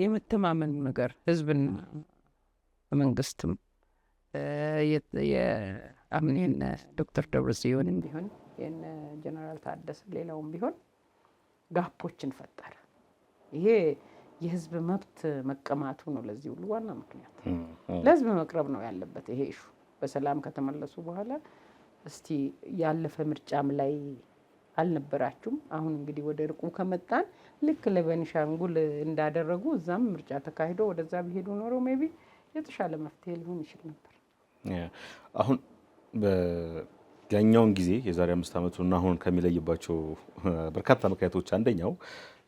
የመተማመኑ ነገር ህዝብና መንግስትም አሁን የነ ዶክተር ደብረጽዮንም ቢሆን የነ ጀነራል ታደሰ ሌላውም ቢሆን ጋፖችን ፈጠረ። ይሄ የህዝብ መብት መቀማቱ ነው ለዚህ ሁሉ ዋና ምክንያት። ለህዝብ መቅረብ ነው ያለበት ይሄ ኢሹ። በሰላም ከተመለሱ በኋላ እስቲ ያለፈ ምርጫም ላይ አልነበራችሁም፣ አሁን እንግዲህ ወደ ርቁ ከመጣን ልክ ለቤኒሻንጉል እንዳደረጉ እዛም ምርጫ ተካሂዶ ወደዛ ቢሄዱ ኖሮ ሜቢ የተሻለ መፍትሄ ሊሆን ይችል ነበር። አሁን በያኛውን ጊዜ የዛሬ 5 ዓመቱና አሁን ከሚለይባቸው በርካታ ምክንያቶች አንደኛው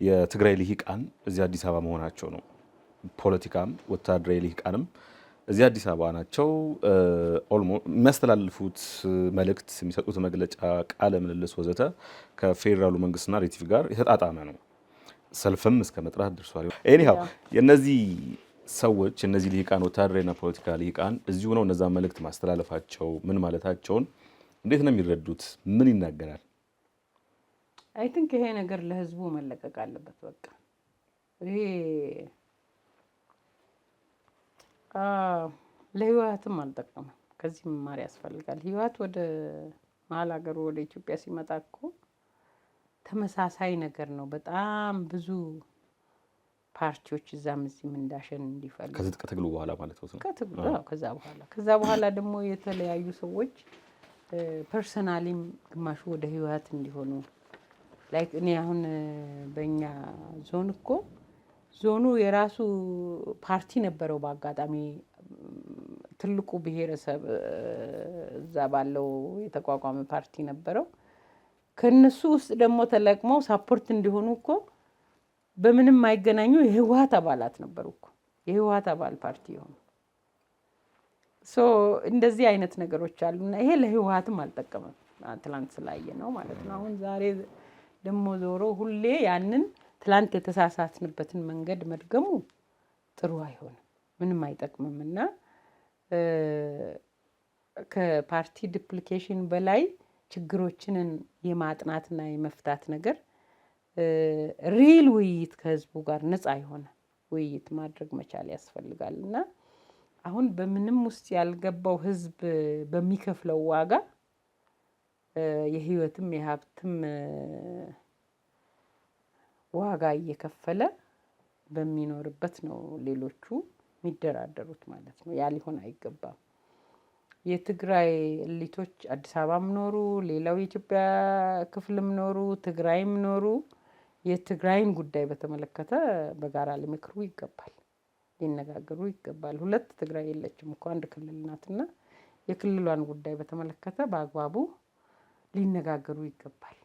የትግራይ ልሂቃን እዚህ አዲስ አበባ መሆናቸው ነው። ፖለቲካም ወታደራዊ ልሂቃንም እዚህ አዲስ አበባ ናቸው። የሚያስተላልፉት መልእክት፣ የሚሰጡት መግለጫ፣ ቃለ ምልልስ ወዘተ ከፌዴራሉ መንግስትና ሬቲቭ ጋር የተጣጣመ ነው። ሰልፍም እስከ መጥራት ደርሷል። ኤኒሃው የነዚህ ሰዎች እነዚህ ልሂቃን ወታደራዊና ፖለቲካ ልሂቃን እዚሁ ነው እነዛ መልእክት ማስተላለፋቸው ምን ማለታቸውን እንዴት ነው የሚረዱት? ምን ይናገራል? አይ ቲንክ ይሄ ነገር ለህዝቡ መለቀቅ አለበት። በቃ ይሄ ለህይወትም አልጠቀመም። ከዚህ መማር ያስፈልጋል። ህይወት ወደ መሀል ሀገሩ ወደ ኢትዮጵያ ሲመጣ እኮ ተመሳሳይ ነገር ነው። በጣም ብዙ ፓርቲዎች እዛም እዚህም እንዳሸን እንዲፈልጉ ከትጥቅ ትግሉ በኋላ ማለት ነው። ከዛ በኋላ ደግሞ የተለያዩ ሰዎች ፐርሰናሊም ግማሹ ወደ ህይወት እንዲሆኑ ላይክ እኔ አሁን በእኛ ዞን እኮ ዞኑ የራሱ ፓርቲ ነበረው። በአጋጣሚ ትልቁ ብሔረሰብ እዛ ባለው የተቋቋመ ፓርቲ ነበረው። ከነሱ ውስጥ ደግሞ ተለቅመው ሳፖርት እንዲሆኑ እኮ በምንም የማይገናኙ የህወሓት አባላት ነበሩ እኮ የህወሓት አባል ፓርቲ የሆኑ እንደዚህ አይነት ነገሮች አሉና ይሄ ለህወሓትም አልጠቀመም። ትላንት ስላየ ነው ማለት ነው። አሁን ዛሬ ደግሞ ዞሮ ሁሌ ያንን ትላንት የተሳሳትንበትን መንገድ መድገሙ ጥሩ አይሆንም፣ ምንም አይጠቅምም። እና ከፓርቲ ዲፕሊኬሽን በላይ ችግሮችን የማጥናትና የመፍታት ነገር ሪል ውይይት ከህዝቡ ጋር ነፃ የሆነ ውይይት ማድረግ መቻል ያስፈልጋል። እና አሁን በምንም ውስጥ ያልገባው ህዝብ በሚከፍለው ዋጋ የህይወትም የሀብትም ዋጋ እየከፈለ በሚኖርበት ነው ሌሎቹ የሚደራደሩት ማለት ነው። ያ ሊሆን አይገባም። የትግራይ እሊቶች አዲስ አበባም ኖሩ፣ ሌላው የኢትዮጵያ ክፍልም ኖሩ፣ ትግራይም ኖሩ የትግራይን ጉዳይ በተመለከተ በጋራ ሊመክሩ ይገባል፣ ሊነጋገሩ ይገባል። ሁለት ትግራይ የለችም እኮ አንድ ክልል ናትና የክልሏን ጉዳይ በተመለከተ በአግባቡ ሊነጋገሩ ይገባል።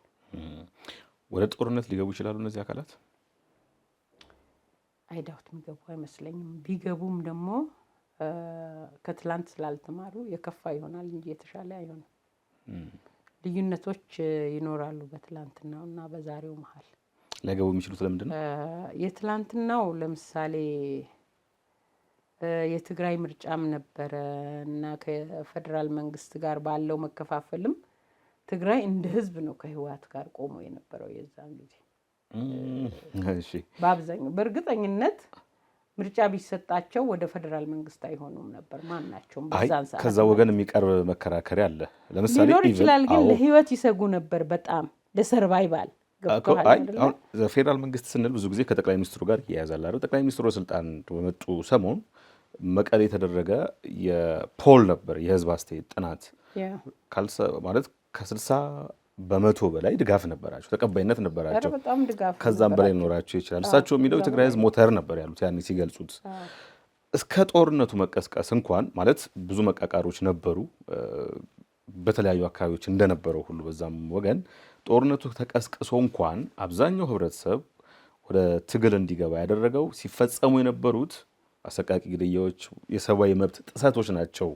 ወደ ጦርነት ሊገቡ ይችላሉ እነዚህ አካላት? አይዳውት የሚገቡ አይመስለኝም። ቢገቡም ደግሞ ከትላንት ስላልተማሩ የከፋ ይሆናል እንጂ የተሻለ አይሆንም። ልዩነቶች ይኖራሉ በትላንትናው እና በዛሬው መሀል። ሊገቡ የሚችሉት ለምንድን ነው? የትላንትናው ለምሳሌ የትግራይ ምርጫም ነበረ እና ከፌደራል መንግስት ጋር ባለው መከፋፈልም ትግራይ እንደ ህዝብ ነው ከህወሓት ጋር ቆሞ የነበረው የዛን ጊዜ። እሺ፣ በአብዛኛው በእርግጠኝነት ምርጫ ቢሰጣቸው ወደ ፌደራል መንግስት አይሆኑም ነበር ማናቸውም በዛን ሰዓት። ከዛ ወገን የሚቀርብ መከራከሪያ አለ። ለምሳሌ ሊኖር ይችላል፣ ግን ለህይወት ይሰጉ ነበር በጣም ለሰርቫይቫል። አሁን ፌደራል መንግስት ስንል ብዙ ጊዜ ከጠቅላይ ሚኒስትሩ ጋር ይያያዛል አይደል? ጠቅላይ ሚኒስትሩ ስልጣን በመጡ ሰሞን መቀሌ የተደረገ የፖል ነበር፣ የህዝብ አስተያየት ጥናት ማለት ከ60 በመቶ በላይ ድጋፍ ነበራቸው፣ ተቀባይነት ነበራቸው። ከዛም በላይ ሊኖራቸው ይችላል። እሳቸው የሚለው የትግራይ ህዝብ ሞተር ነበር ያሉት ያኔ ሲገልጹት። እስከ ጦርነቱ መቀስቀስ እንኳን ማለት ብዙ መቃቃሮች ነበሩ በተለያዩ አካባቢዎች እንደነበረው ሁሉ በዛም ወገን ጦርነቱ ተቀስቅሶ እንኳን አብዛኛው ህብረተሰብ ወደ ትግል እንዲገባ ያደረገው ሲፈጸሙ የነበሩት አሰቃቂ ግድያዎች፣ የሰብአዊ መብት ጥሰቶች ናቸው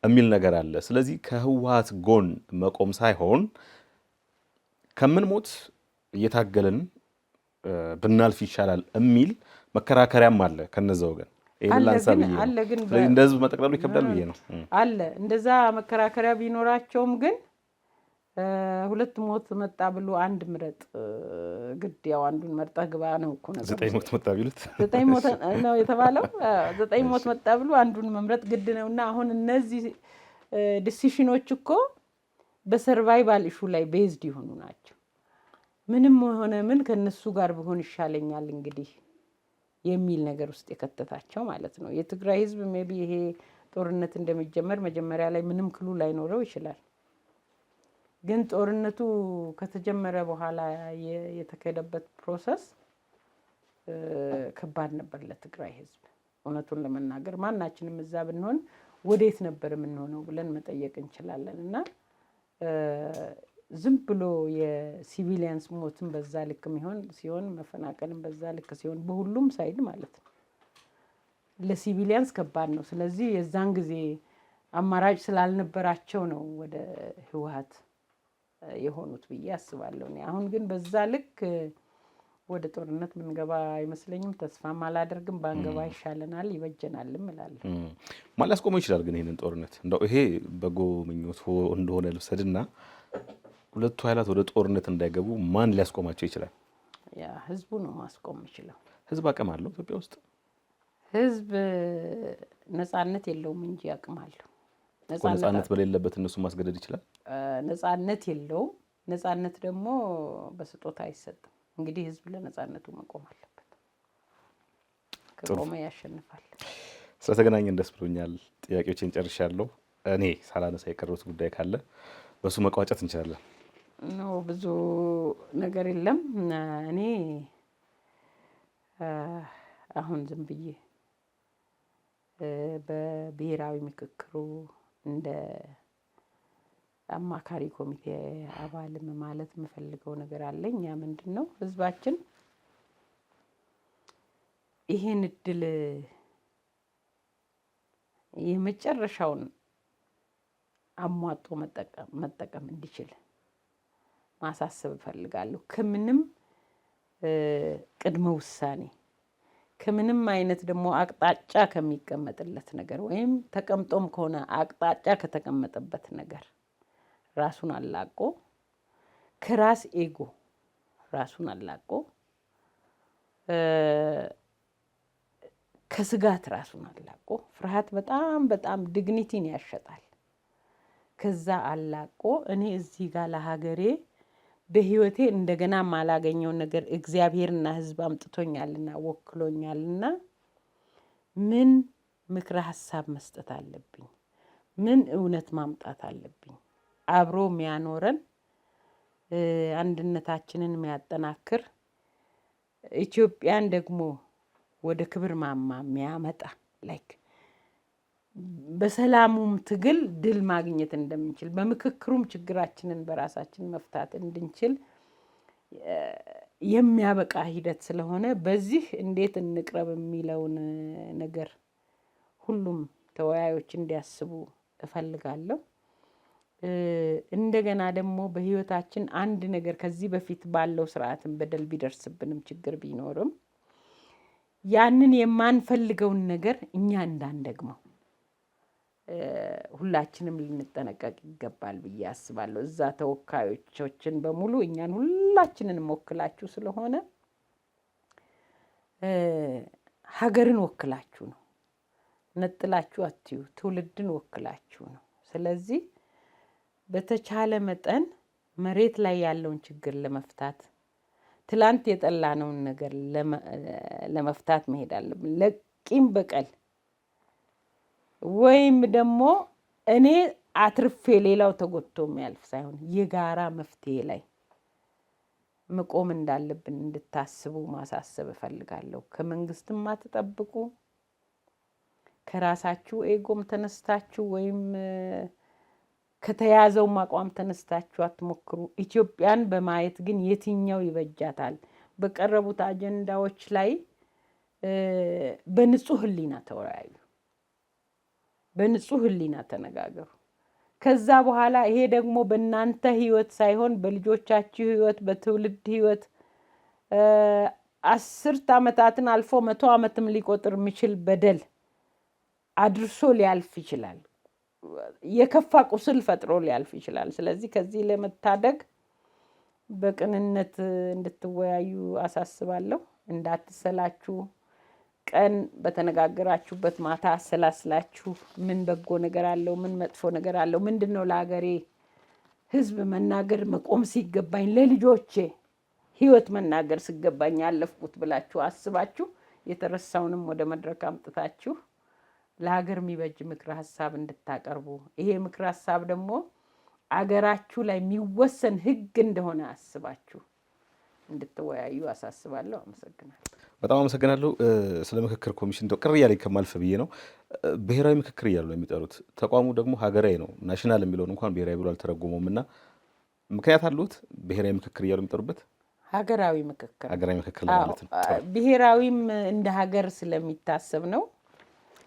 የሚል ነገር አለ። ስለዚህ ከህወሓት ጎን መቆም ሳይሆን ከምንሞት እየታገልን ብናልፍ ይሻላል የሚል መከራከሪያም አለ ከነዛ ወገን። እንደ ህዝብ መጠቅለሉ ይከብዳል ብዬ ነው አለ። እንደዛ መከራከሪያ ቢኖራቸውም ግን ሁለት ሞት መጣ ብሎ አንድ ምረጥ ግድ ያው አንዱን መርጠህ ግባ ነው እኮ ነገር። 9 ሞት መጣ ቢሉት 9 ሞት ነው የተባለው። 9 ሞት መጣ ብሎ አንዱን መምረጥ ግድ ነውና አሁን እነዚህ ዲሲሽኖች እኮ በሰርቫይቫል ኢሹ ላይ ቤዝድ የሆኑ ናቸው። ምንም ሆነ ምን ከነሱ ጋር ቢሆን ይሻለኛል እንግዲህ የሚል ነገር ውስጥ የከተታቸው ማለት ነው። የትግራይ ህዝብ ሜቢ ይሄ ጦርነት እንደሚጀመር መጀመሪያ ላይ ምንም ክሉ ላይኖረው ይችላል። ግን ጦርነቱ ከተጀመረ በኋላ የተካሄደበት ፕሮሰስ ከባድ ነበር ለትግራይ ህዝብ። እውነቱን ለመናገር ማናችንም እዛ ብንሆን ወዴት ነበር የምንሆነው ብለን መጠየቅ እንችላለን። እና ዝም ብሎ የሲቪሊያንስ ሞትን በዛ ልክ ሲሆን መፈናቀልን በዛ ልክ ሲሆን በሁሉም ሳይድ ማለት ነው ለሲቪሊያንስ ከባድ ነው። ስለዚህ የዛን ጊዜ አማራጭ ስላልነበራቸው ነው ወደ ህወሓት የሆኑት ብዬ አስባለሁ። አሁን ግን በዛ ልክ ወደ ጦርነት ምንገባ አይመስለኝም። ተስፋም አላደርግም። ባንገባ ይሻለናል፣ ይበጀናልም እላለሁ። ማን ሊያስቆመው ይችላል ግን ይሄንን ጦርነት? እንደው ይሄ በጎ ምኞት እንደሆነ ልውሰድና ሁለቱ ኃይላት ወደ ጦርነት እንዳይገቡ ማን ሊያስቆማቸው ይችላል? ያ ህዝቡ ነው ማስቆም የሚችለው። ህዝብ አቅም አለው ኢትዮጵያ ውስጥ? ህዝብ ነጻነት የለውም እንጂ አቅም አለው። ነጻነት በሌለበት እነሱ ማስገደድ ይችላል? ነጻነት የለውም። ነጻነት ደግሞ በስጦታ አይሰጥም። እንግዲህ ህዝብ ለነጻነቱ መቆም አለበት። ከቆመ ያሸንፋል። ስለተገናኘን ደስ ብሎኛል። ጥያቄዎችን ጨርሻለሁ። እኔ ሳላነሳ የቀረሁት ጉዳይ ካለ በሱ መቋጨት እንችላለን። ብዙ ነገር የለም። እኔ አሁን ዝም ብዬ በብሔራዊ ምክክሩ እንደ አማካሪ ኮሚቴ አባልም ማለት የምፈልገው ነገር አለኝ። ያ ምንድን ነው? ህዝባችን ይሄን እድል የመጨረሻውን አሟጦ መጠቀም እንዲችል ማሳሰብ እፈልጋለሁ። ከምንም ቅድመ ውሳኔ ከምንም አይነት ደግሞ አቅጣጫ ከሚቀመጥለት ነገር ወይም ተቀምጦም ከሆነ አቅጣጫ ከተቀመጠበት ነገር ራሱን አላቆ ከራስ ኤጎ ራሱን አላቆ ከስጋት ራሱን አላቆ ፍርሃት በጣም ዲግኒቲን ያሸጣል። ከዛ አላቆ እኔ እዚህ ጋር ለሀገሬ በህይወቴ እንደገና ማላገኘው ነገር እግዚአብሔርና ህዝብ አምጥቶኛልና ወክሎኛልና ምን ምክረ ሀሳብ መስጠት አለብኝ? ምን እውነት ማምጣት አለብኝ? አብሮ የሚያኖረን አንድነታችንን የሚያጠናክር ኢትዮጵያን ደግሞ ወደ ክብር ማማ የሚያመጣ ላይክ በሰላሙም ትግል ድል ማግኘት እንደምንችል በምክክሩም ችግራችንን በራሳችን መፍታት እንድንችል የሚያበቃ ሂደት ስለሆነ በዚህ እንዴት እንቅረብ የሚለውን ነገር ሁሉም ተወያዮች እንዲያስቡ እፈልጋለሁ። እንደገና ደግሞ በህይወታችን አንድ ነገር ከዚህ በፊት ባለው ስርዓትን በደል ቢደርስብንም ችግር ቢኖርም ያንን የማንፈልገውን ነገር እኛ እንዳንደግመው ሁላችንም ልንጠነቀቅ ይገባል ብዬ አስባለሁ። እዛ ተወካዮችን በሙሉ እኛን ሁላችንን ወክላችሁ ስለሆነ ሀገርን ወክላችሁ ነው፣ ነጥላችሁ አትዩ፣ ትውልድን ወክላችሁ ነው። ስለዚህ በተቻለ መጠን መሬት ላይ ያለውን ችግር ለመፍታት ትላንት የጠላነውን ነገር ለመፍታት መሄድ አለብን። ለቂም በቀል ወይም ደግሞ እኔ አትርፌ ሌላው ተጎድቶ የሚያልፍ ሳይሆን የጋራ መፍትሄ ላይ መቆም እንዳለብን እንድታስቡ ማሳሰብ እፈልጋለሁ። ከመንግስትም አትጠብቁ፣ ከራሳችሁ ኤጎም ተነስታችሁ ወይም ከተያዘው አቋም ተነስታችሁ አትሞክሩ። ኢትዮጵያን በማየት ግን የትኛው ይበጃታል በቀረቡት አጀንዳዎች ላይ በንጹህ ህሊና ተወያዩ፣ በንጹህ ህሊና ተነጋገሩ። ከዛ በኋላ ይሄ ደግሞ በእናንተ ህይወት ሳይሆን በልጆቻችሁ ህይወት፣ በትውልድ ህይወት 10 ዓመታትን አልፎ 100 ዓመትም ሊቆጥር የሚችል በደል አድርሶ ሊያልፍ ይችላል። የከፋ ቁስል ፈጥሮ ሊያልፍ ይችላል። ስለዚህ ከዚህ ለመታደግ በቅንነት እንድትወያዩ አሳስባለሁ። እንዳትሰላችሁ፣ ቀን በተነጋገራችሁበት ማታ አሰላስላችሁ ምን በጎ ነገር አለው፣ ምን መጥፎ ነገር አለው፣ ምንድነው ለሀገሬ ህዝብ መናገር መቆም ሲገባኝ፣ ለልጆቼ ህይወት መናገር ሲገባኝ ያለፍኩት ብላችሁ አስባችሁ የተረሳውንም ወደ መድረክ አምጥታችሁ ለሀገር የሚበጅ ምክረ ሀሳብ እንድታቀርቡ፣ ይሄ ምክረ ሀሳብ ደግሞ አገራችሁ ላይ የሚወሰን ህግ እንደሆነ አስባችሁ እንድትወያዩ አሳስባለሁ። አመሰግናለሁ። በጣም አመሰግናለሁ። ስለ ምክክር ኮሚሽን ቅር እያለኝ ከማልፍ ብዬ ነው። ብሔራዊ ምክክር እያሉ ነው የሚጠሩት። ተቋሙ ደግሞ ሀገራዊ ነው። ናሽናል የሚለውን እንኳን ብሔራዊ ብሎ አልተረጎመውም እና ምክንያት አሉት ብሔራዊ ምክክር እያሉ የሚጠሩበት? ሀገራዊ ምክክር ማለት ነው። ብሔራዊም እንደ ሀገር ስለሚታሰብ ነው።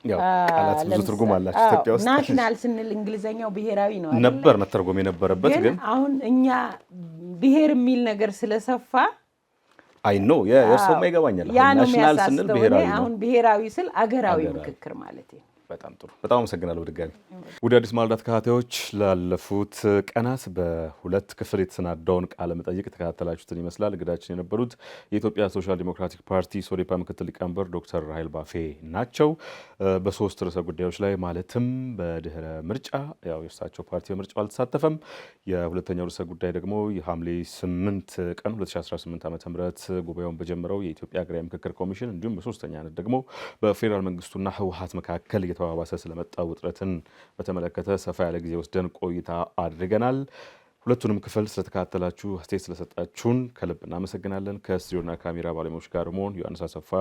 ያው ቃላት ብዙ ትርጉም አላቸው ኢትዮጵያ ውስጥ። ናሽናል ስንል እንግሊዘኛው ብሔራዊ ነው ነበር መተርጎም የነበረበት፣ ግን አሁን እኛ ብሔር የሚል ነገር ስለሰፋ አይ ኖ የእርሶማ ይገባኛል። ናሽናል ስንል ብሔራዊ ነው። አሁን ብሔራዊ ስል አገራዊ ምክክር ማለት ነው። በጣም ጥሩ። በጣም አመሰግናለሁ ድጋሚ። ውድ አዲስ ማለዳ ተከታታዮች ላለፉት ቀናት በሁለት ክፍል የተሰናዳውን ቃለ መጠይቅ የተከታተላችሁትን ይመስላል። እንግዳችን የነበሩት የኢትዮጵያ ሶሻል ዲሞክራቲክ ፓርቲ ሶዴፓ ምክትል ሊቀመንበር ዶክተር ራሄል ባፌ ናቸው። በሶስት ርዕሰ ጉዳዮች ላይ ማለትም በድህረ ምርጫ ያው የእሳቸው ፓርቲ በምርጫው አልተሳተፈም፣ የሁለተኛው ርዕሰ ጉዳይ ደግሞ የሐምሌ 8 ቀን 2018 ዓ.ም ጉባኤውን በጀመረው የኢትዮጵያ ሀገራዊ ምክክር ኮሚሽን እንዲሁም በሶስተኛነት ደግሞ በፌዴራል መንግስቱና ህወሓት መካከል ተዋባሰ ስለመጣው ውጥረትን በተመለከተ ሰፋ ያለ ጊዜ ወስደን ቆይታ አድርገናል። ሁለቱንም ክፍል ስለተከታተላችሁ አስተያየት ስለሰጣችሁን ከልብ እናመሰግናለን። ከስቱዲዮና ካሜራ ባለሙያዎች ጋር መሆን ዮሐንስ አሰፋ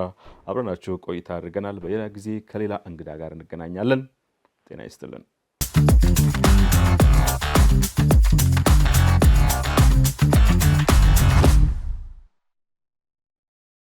አብረናችሁ ቆይታ አድርገናል። በሌላ ጊዜ ከሌላ እንግዳ ጋር እንገናኛለን። ጤና ይስጥልን።